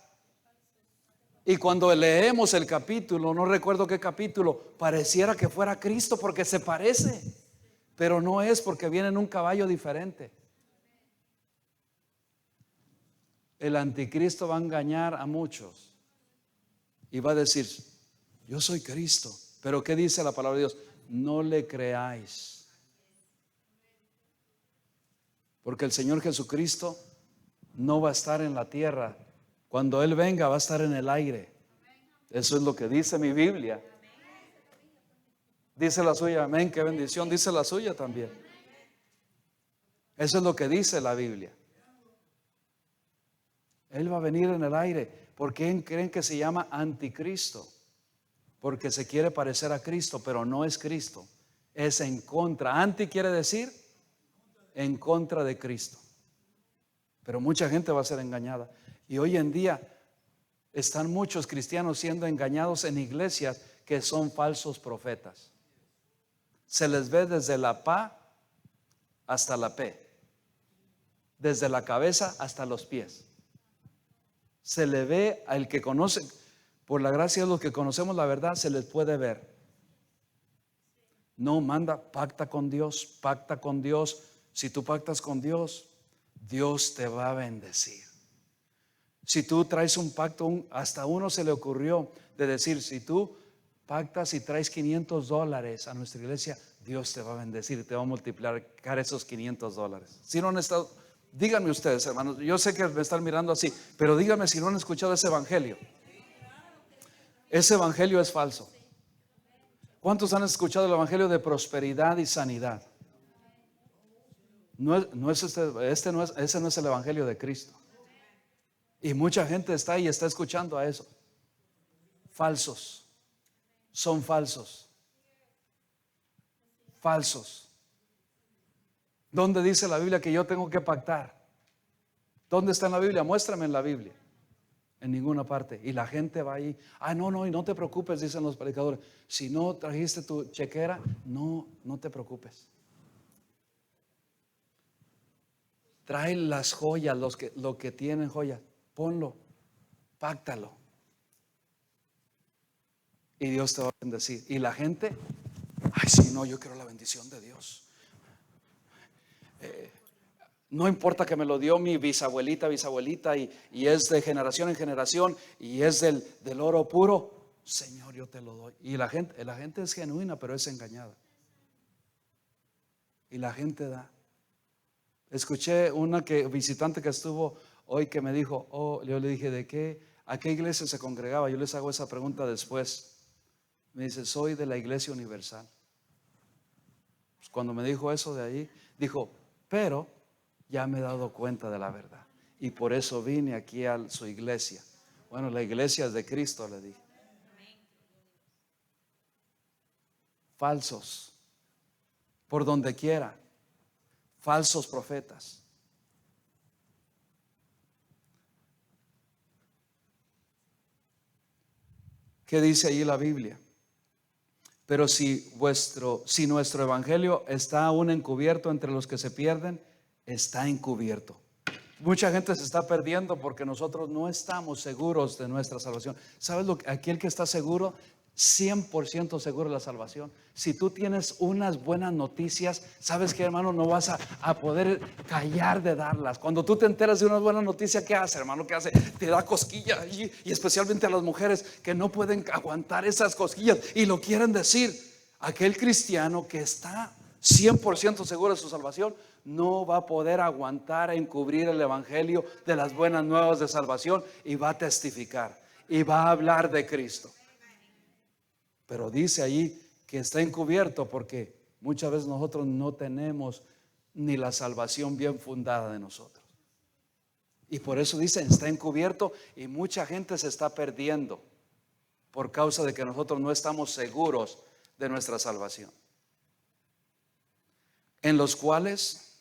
Y cuando leemos el capítulo, no recuerdo qué capítulo, pareciera que fuera Cristo porque se parece, pero no es, porque viene en un caballo diferente. El anticristo va a engañar a muchos y va a decir: yo soy Cristo. Pero ¿qué dice la palabra de Dios? No le creáis, porque el Señor Jesucristo no va a estar en la tierra. Cuando Él venga, va a estar en el aire. Eso es lo que dice mi Biblia. Dice la suya, amén, qué bendición. Dice la suya también. Eso es lo que dice la Biblia. Él va a venir en el aire. ¿Por qué creen que se llama anticristo? Porque se quiere parecer a Cristo, pero no es Cristo. Es en contra. Anti quiere decir en contra de Cristo. Pero mucha gente va a ser engañada. Y hoy en día están muchos cristianos siendo engañados en iglesias que son falsos profetas. Se les ve desde la PA hasta la P, desde la cabeza hasta los pies. Se le ve al que conoce, por la gracia de los que conocemos la verdad, se les puede ver. No, pacta con Dios, pacta con Dios. Si tú pactas con Dios, Dios te va a bendecir. Si tú traes un pacto, hasta uno se le ocurrió de decir: si tú pactas y traes $500 a nuestra iglesia, Dios te va a bendecir y te va a multiplicar esos $500. Si no han estado, díganme ustedes, hermanos, yo sé que me están mirando así, pero díganme si no han escuchado ese evangelio. Ese evangelio es falso. ¿Cuántos han escuchado el evangelio de prosperidad y sanidad? Ese no es el evangelio de Cristo. Y mucha gente está ahí y está escuchando a eso. Falsos. Son falsos. Falsos. ¿Dónde dice la Biblia que yo tengo que pactar? ¿Dónde está en la Biblia? Muéstrame en la Biblia. En ninguna parte. Y la gente va ahí: no, y no te preocupes, dicen los predicadores. Si no trajiste tu chequera, no te preocupes. Trae las joyas, lo que tienen joyas, ponlo, páctalo. Y Dios te va a bendecir. Y la gente: ay, sí, no, yo quiero la bendición de Dios. No importa que me lo dio mi bisabuelita, y es de generación en generación, y es del oro puro. Señor, yo te lo doy. Y la gente es genuina, pero es engañada. Y la gente da. Escuché una visitante que estuvo hoy que me dijo: yo le dije, ¿a qué iglesia se congregaba? Yo les hago esa pregunta después. Me dice: soy de la Iglesia Universal. Pues cuando me dijo eso de ahí, dijo: pero ya me he dado cuenta de la verdad y por eso vine aquí a su iglesia. Bueno, la iglesia es de Cristo, le dije. Falsos, por donde quiera. Falsos profetas. ¿Qué dice ahí la Biblia? Pero si nuestro evangelio está aún encubierto entre los que se pierden, está encubierto. Mucha gente se está perdiendo porque nosotros no estamos seguros de nuestra salvación. ¿Sabes aquel que está seguro? 100% seguro de la salvación. Si tú tienes unas buenas noticias, ¿sabes qué, hermano? No vas a poder callar de darlas. Cuando tú te enteras de una buena noticia, ¿qué hace, hermano? ¿Qué hace? Te da cosquilla, y especialmente a las mujeres que no pueden aguantar esas cosquillas y lo quieren decir. Aquel cristiano que está 100% seguro de su salvación no va a poder aguantar a encubrir el evangelio de las buenas nuevas de salvación, y va a testificar y va a hablar de Cristo. Pero dice allí que está encubierto porque muchas veces nosotros no tenemos ni la salvación bien fundada de nosotros. Y por eso dicen, está encubierto, y mucha gente se está perdiendo por causa de que nosotros no estamos seguros de nuestra salvación. En los cuales,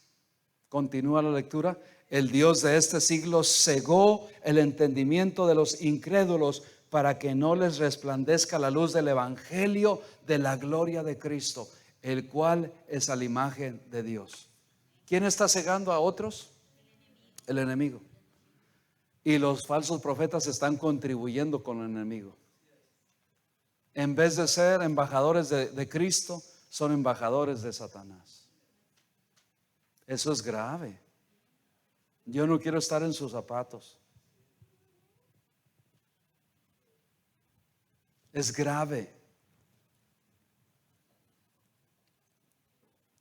continúa la lectura, el Dios de este siglo cegó el entendimiento de los incrédulos para que no les resplandezca la luz del evangelio de la gloria de Cristo, el cual es a la imagen de Dios. ¿Quién está cegando a otros? El enemigo. Y los falsos profetas están contribuyendo con el enemigo. En vez de ser embajadores de Cristo, son embajadores de Satanás. Eso es grave. Yo no quiero estar en sus zapatos. Es grave.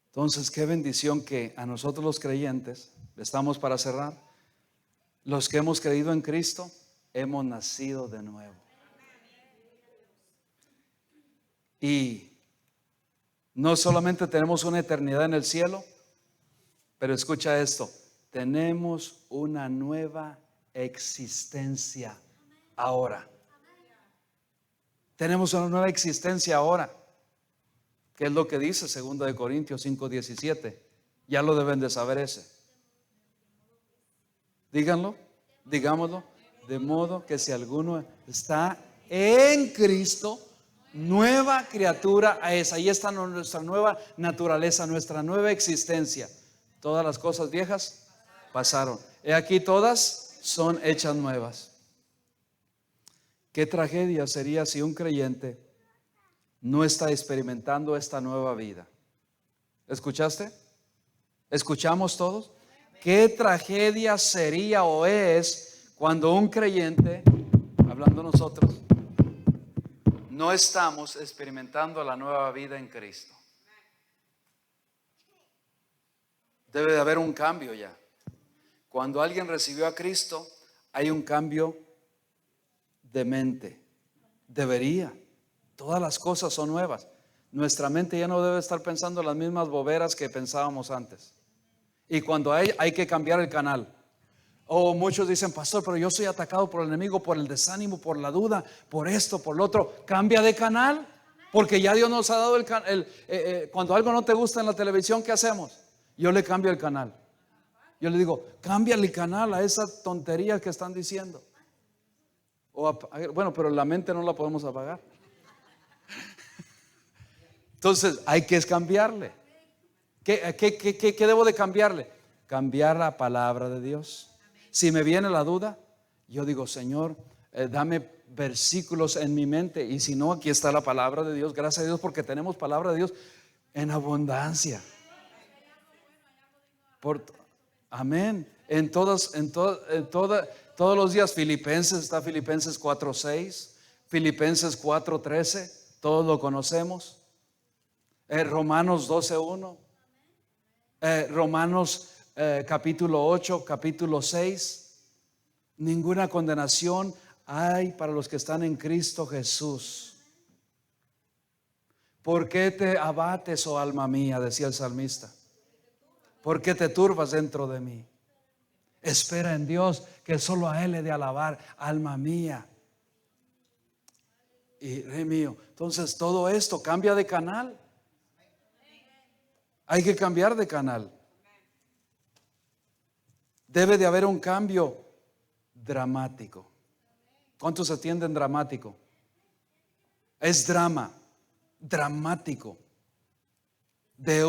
Entonces, qué bendición que a nosotros los creyentes, estamos para cerrar, los que hemos creído en Cristo, hemos nacido de nuevo. Y no solamente tenemos una eternidad en el cielo, pero escucha esto, tenemos una nueva existencia ahora. Tenemos una nueva existencia ahora. ¿Qué es lo que dice 2 Corintios 5:17? Ya lo deben de saber ese. Díganlo, digámoslo. De modo que si alguno está en Cristo, nueva criatura es. Ahí está nuestra nueva naturaleza, nuestra nueva existencia. Todas las cosas viejas pasaron. He aquí todas son hechas nuevas. Qué tragedia sería si un creyente no está experimentando esta nueva vida. ¿Escuchaste? ¿Escuchamos todos? Qué tragedia sería o es cuando un creyente, hablando nosotros, no estamos experimentando la nueva vida en Cristo. Debe de haber un cambio ya. Cuando alguien recibió a Cristo, hay un cambio de mente. Debería. Todas las cosas son nuevas. Nuestra mente ya no debe estar pensando las mismas boberas que pensábamos antes. Y cuando hay que cambiar el canal. O muchos dicen, pastor, pero yo soy atacado por el enemigo, por el desánimo, por la duda, por esto, por lo otro. Cambia de canal, porque ya Dios nos ha dado cuando algo no te gusta en la televisión, ¿qué hacemos? Yo le cambio el canal. Yo le digo, cámbiale el canal a esa tontería que están diciendo. Bueno, pero la mente no la podemos apagar. Entonces hay que cambiarle. ¿Qué debo de cambiarle? Cambiar la palabra de Dios. Si me viene la duda, yo digo, Señor, dame versículos en mi mente. Y si no, aquí está la palabra de Dios. Gracias a Dios porque tenemos palabra de Dios en abundancia. Amén. Todos los días. Filipenses, está Filipenses 4:6, Filipenses 4:13, todos lo conocemos. Romanos 12:1, Romanos capítulo 8, capítulo 6. Ninguna condenación hay para los que están en Cristo Jesús. ¿Por qué te abates, oh alma mía? Decía el salmista. ¿Por qué te turbas dentro de mí? Espera en Dios, que solo a Él he de alabar, alma mía y rey mío. Entonces todo esto cambia de canal. Hay que cambiar de canal. Debe de haber un cambio dramático. ¿Cuántos entienden dramático? Es drama, dramático. De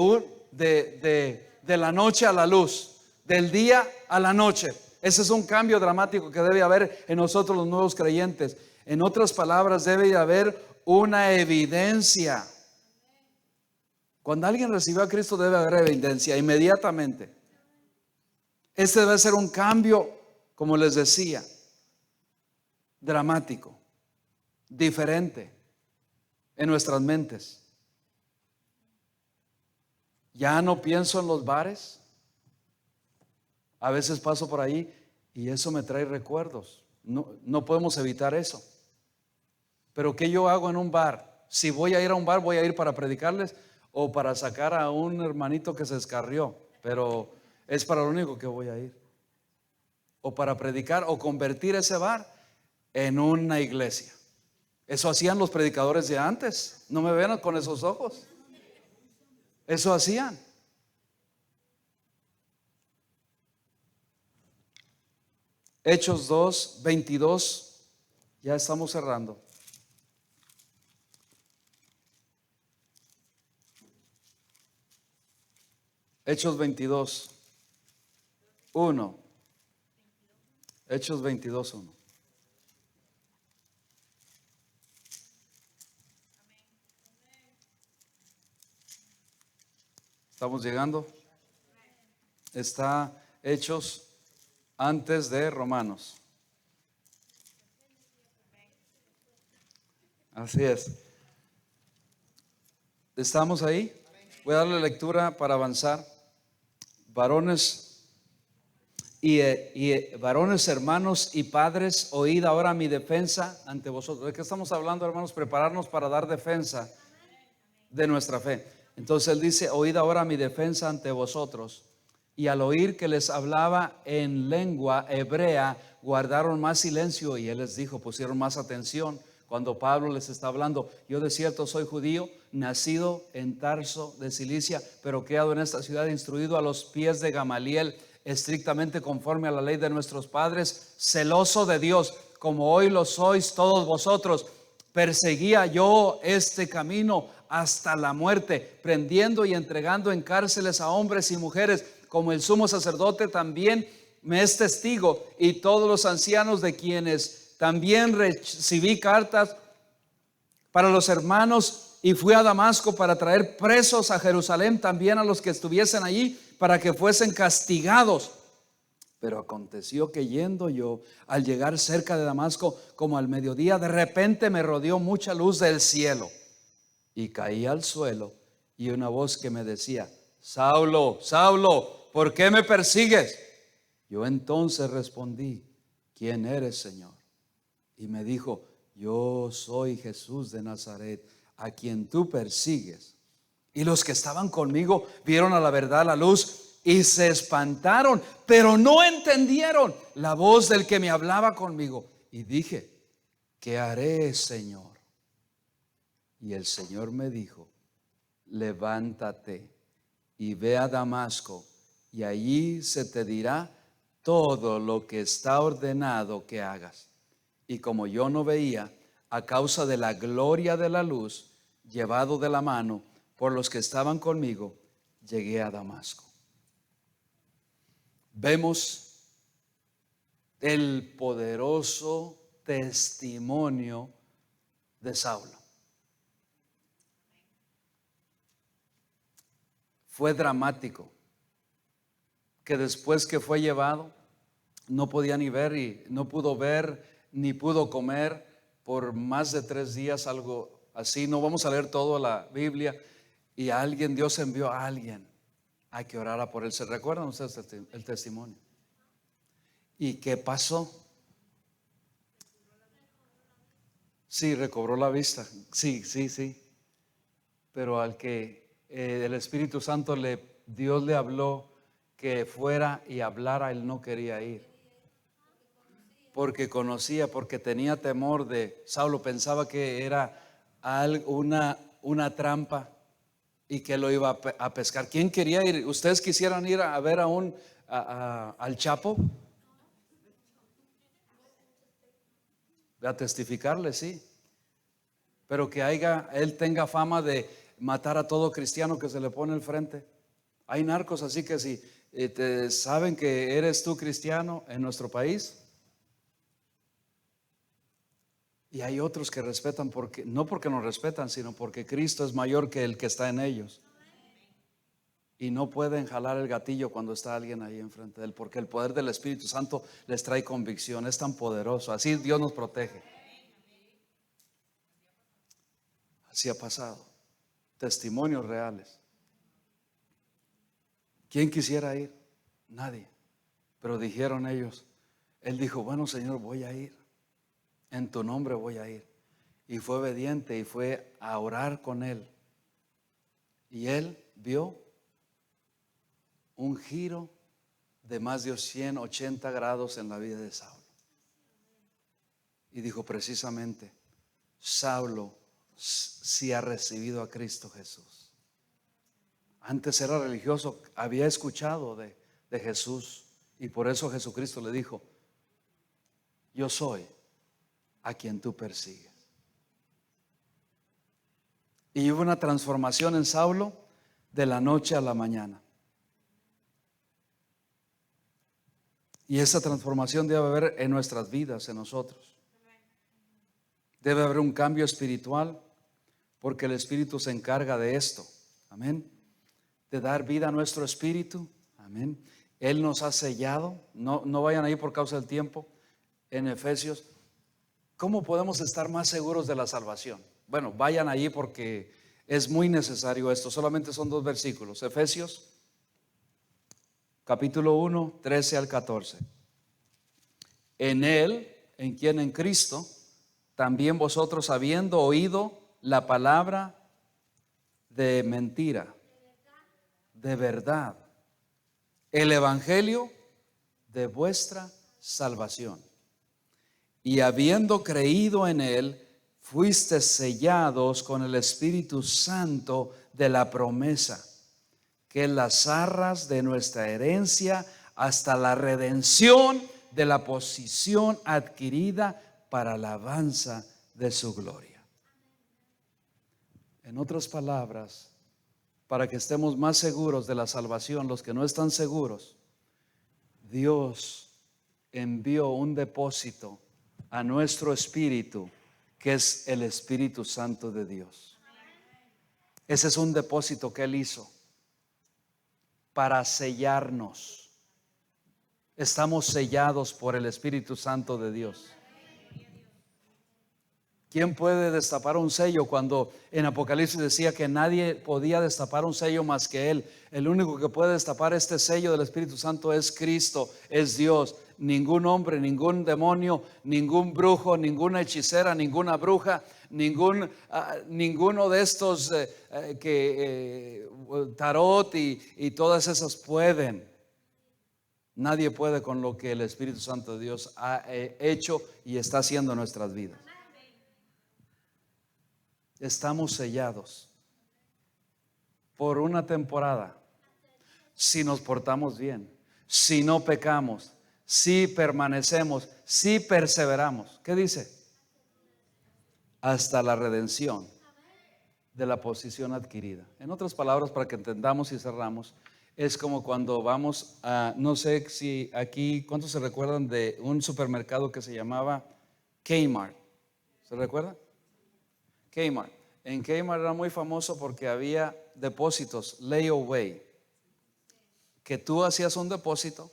la noche a la luz, del día a la noche. Ese es un cambio dramático que debe haber en nosotros los nuevos creyentes. En otras palabras, debe haber una evidencia. Cuando alguien recibió a Cristo debe haber evidencia inmediatamente. Este debe ser un cambio, como les decía, dramático, diferente en nuestras mentes. Ya no pienso en los bares. A veces paso por ahí y eso me trae recuerdos. No podemos evitar eso. Pero ¿qué yo hago en un bar? Si voy a ir a un bar, voy a ir para predicarles o para sacar a un hermanito que se descarrió. Pero es para lo único que voy a ir. O para predicar o convertir ese bar en una iglesia. Eso hacían los predicadores de antes. No me ven con esos ojos. Eso hacían. Hechos 2:22. Ya estamos cerrando. Hechos 22:1. Hechos 22:1. ¿Estamos llegando? Está Hechos antes de Romanos. Así es. ¿Estamos ahí? Voy a darle lectura para avanzar. Varones varones, hermanos y padres, oíd ahora mi defensa ante vosotros. ¿De qué estamos hablando, hermanos? Prepararnos para dar defensa de nuestra fe. Entonces él dice: oíd ahora mi defensa ante vosotros. Y al oír que les hablaba en lengua hebrea, guardaron más silencio. Y él les dijo, pusieron más atención cuando Pablo les está hablando: yo de cierto soy judío, nacido en Tarso de Cilicia, pero criado en esta ciudad, instruido a los pies de Gamaliel, estrictamente conforme a la ley de nuestros padres, celoso de Dios, como hoy lo sois todos vosotros. Perseguía yo este camino hasta la muerte, prendiendo y entregando en cárceles a hombres y mujeres, como el sumo sacerdote también me es testigo, y todos los ancianos, de quienes también recibí cartas para los hermanos, y fui a Damasco para traer presos a Jerusalén también a los que estuviesen allí, para que fuesen castigados. Pero aconteció que yendo yo, al llegar cerca de Damasco, como al mediodía, de repente me rodeó mucha luz del cielo, y caí al suelo, y una voz que me decía: Saulo, Saulo, ¿por qué me persigues? Yo entonces respondí: ¿quién eres, Señor? Y me dijo: yo soy Jesús de Nazaret, a quien tú persigues. Y los que estaban conmigo vieron a la verdad la luz y se espantaron, pero no entendieron la voz del que me hablaba conmigo. Y dije: ¿qué haré, Señor? Y el Señor me dijo: levántate y ve a Damasco, y allí se te dirá todo lo que está ordenado que hagas. Y como yo no veía, a causa de la gloria de la luz, llevado de la mano por los que estaban conmigo, llegué a Damasco. Vemos el poderoso testimonio de Saulo. Fue dramático, que después que fue llevado, no podía ni ver, y no pudo ver ni pudo comer por más de 3 días, algo así. No vamos a leer toda la Biblia. Y a alguien, Dios envió a alguien a que orara por él. ¿Se recuerdan ustedes el testimonio? ¿Y qué pasó? Sí, recobró la vista. Sí. Pero al que el Espíritu Santo Dios le habló que fuera y hablara, él no quería ir. Porque conocía, porque tenía temor de Saulo. Pensaba que era una trampa y que lo iba a pescar. ¿Quién quería ir? ¿Ustedes quisieran ir a ver al Chapo? A testificarle, sí. Pero que él tenga fama de matar a todo cristiano que se le pone al frente. Hay narcos así que ¿Saben que eres tú cristiano en nuestro país? Y hay otros que respetan porque, no porque nos respetan, sino porque Cristo es mayor que el que está en ellos. Y no pueden jalar el gatillo cuando está alguien ahí enfrente de él, porque el poder del Espíritu Santo les trae convicción, es tan poderoso. Así Dios nos protege. Así ha pasado. Testimonios reales. ¿Quién quisiera ir? Nadie. Pero dijeron ellos, él dijo, bueno, Señor, voy a ir. En tu nombre voy a ir. Y fue obediente y fue a orar con él. Y él vio un giro de más de 180 grados en la vida de Saulo. Y dijo precisamente, Saulo sí ha recibido a Cristo Jesús. Antes era religioso, había escuchado de Jesús, y por eso Jesucristo le dijo, yo soy a quien tú persigues. Y hubo una transformación en Saulo de la noche a la mañana. Y esa transformación debe haber en nuestras vidas, en nosotros. Debe haber un cambio espiritual, porque el Espíritu se encarga de esto. Amén. De dar vida a nuestro espíritu. Amén. Él nos ha sellado. No vayan ahí por causa del tiempo. En Efesios. ¿Cómo podemos estar más seguros de la salvación? Bueno, vayan allí porque es muy necesario esto. Solamente son 2 versículos. Efesios capítulo 1, 13 al 14. En él, en quien en Cristo, también vosotros habiendo oído la palabra de mentira, de verdad, el evangelio de vuestra salvación, y habiendo creído en él, fuisteis sellados con el Espíritu Santo de la promesa, que es las arras de nuestra herencia hasta la redención de la posesión adquirida para alabanza de su gloria. En otras palabras, para que estemos más seguros de la salvación, los que no están seguros, Dios envió un depósito a nuestro espíritu, que es el Espíritu Santo de Dios. Ese es un depósito que Él hizo para sellarnos. Estamos sellados por el Espíritu Santo de Dios. ¿Quién puede destapar un sello cuando en Apocalipsis decía que nadie podía destapar un sello más que Él? El único que puede destapar este sello del Espíritu Santo es Cristo, es Dios. Ningún hombre, ningún demonio, ningún brujo, ninguna hechicera, ninguna bruja, ninguno de estos tarot y todas esas pueden. Nadie puede con lo que el Espíritu Santo de Dios ha hecho y está haciendo en nuestras vidas. Estamos sellados por una temporada si nos portamos bien, si no pecamos, si permanecemos, si perseveramos. ¿Qué dice? Hasta la redención de la posesión adquirida. En otras palabras, para que entendamos y cerramos, es como cuando vamos a, no sé si aquí, ¿cuántos se recuerdan de un supermercado que se llamaba Kmart? ¿Se recuerdan? Kmart. En Kmart era muy famoso porque había depósitos, layaway, que tú hacías un depósito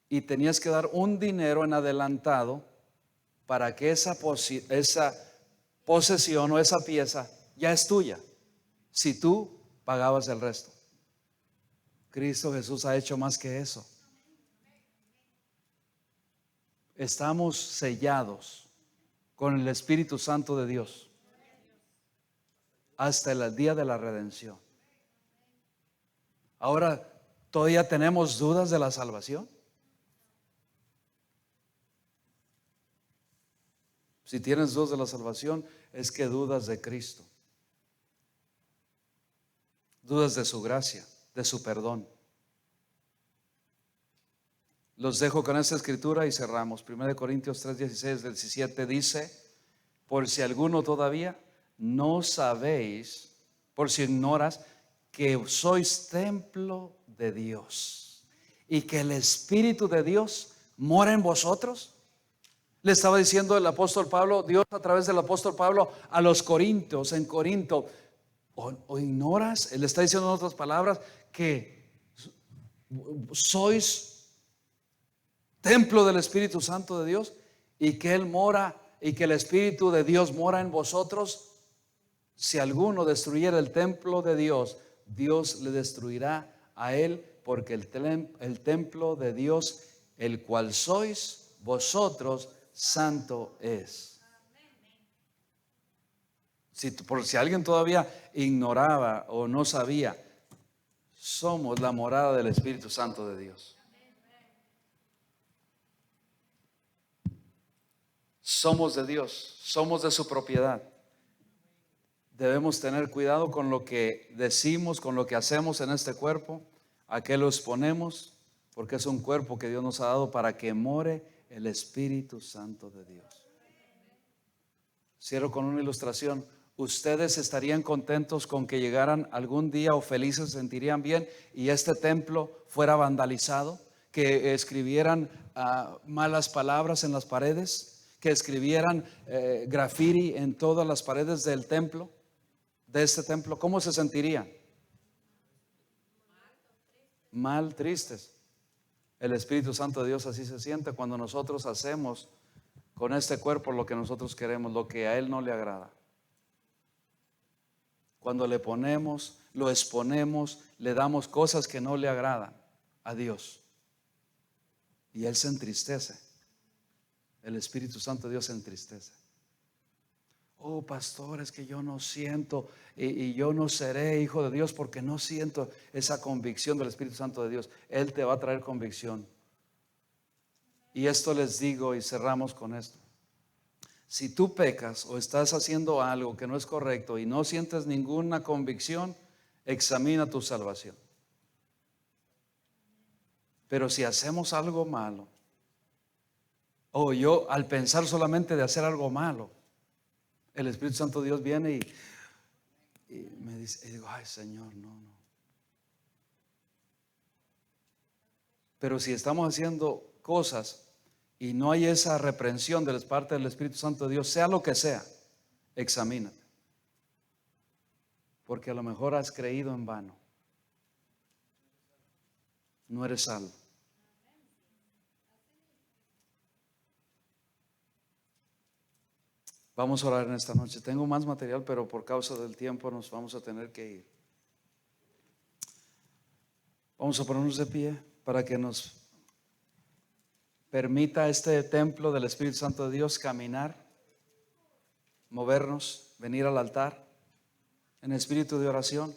y tenías que dar un dinero en adelantado para que esa posesión o esa pieza ya es tuya, si tú pagabas el resto. Cristo Jesús ha hecho más que eso. Estamos sellados con el Espíritu Santo de Dios hasta el día de la redención. Ahora, ¿todavía tenemos dudas de la salvación? Si tienes dudas de la salvación, es que dudas de Cristo, dudas de su gracia, de su perdón. Los dejo con esta escritura y cerramos. 1 Corintios 3, 16, 17 dice: por si alguno todavía no sabéis, por si ignoras, que sois templo de Dios y que el Espíritu de Dios mora en vosotros. Le estaba diciendo el apóstol Pablo, Dios a través del apóstol Pablo a los corintios, en Corinto. ¿O ignoras? Él está diciendo en otras palabras que sois templo del Espíritu Santo de Dios y que Él mora y que el Espíritu de Dios mora en vosotros. Si alguno destruyera el templo de Dios, Dios le destruirá a él, porque el templo de Dios, el cual sois vosotros, santo es. Por si alguien todavía ignoraba o no sabía, somos la morada del Espíritu Santo de Dios. Somos de Dios, somos de su propiedad. Debemos tener cuidado con lo que decimos, con lo que hacemos en este cuerpo, a qué lo exponemos, porque es un cuerpo que Dios nos ha dado para que more el Espíritu Santo de Dios. Cierro con una ilustración. ¿Ustedes estarían contentos con que llegaran algún día o felices, se sentirían bien y este templo fuera vandalizado? Que escribieran malas palabras en las paredes, que escribieran graffiti en todas las paredes del templo, de este templo. ¿Cómo se sentirían? Mal, tristes. El Espíritu Santo de Dios así se siente cuando nosotros hacemos con este cuerpo lo que nosotros queremos, lo que a Él no le agrada. Cuando le ponemos, lo exponemos, le damos cosas que no le agradan a Dios. Y Él se entristece. El Espíritu Santo de Dios se entristece. Oh, pastor, es que yo no siento y yo no seré hijo de Dios porque no siento esa convicción del Espíritu Santo de Dios. Él te va a traer convicción. Y esto les digo y cerramos con esto. Si tú pecas o estás haciendo algo que no es correcto y no sientes ninguna convicción, examina tu salvación. Pero si hacemos algo malo, o yo al pensar solamente de hacer algo malo, el Espíritu Santo de Dios viene y me dice, y digo, ay Señor, no. Pero si estamos haciendo cosas y no hay esa reprensión de parte del Espíritu Santo de Dios, sea lo que sea, examínate. Porque a lo mejor has creído en vano. No eres salvo. Vamos a orar en esta noche. Tengo más material, pero por causa del tiempo nos vamos a tener que ir. Vamos a ponernos de pie para que nos permita este templo del Espíritu Santo de Dios caminar, movernos, venir al altar en espíritu de oración.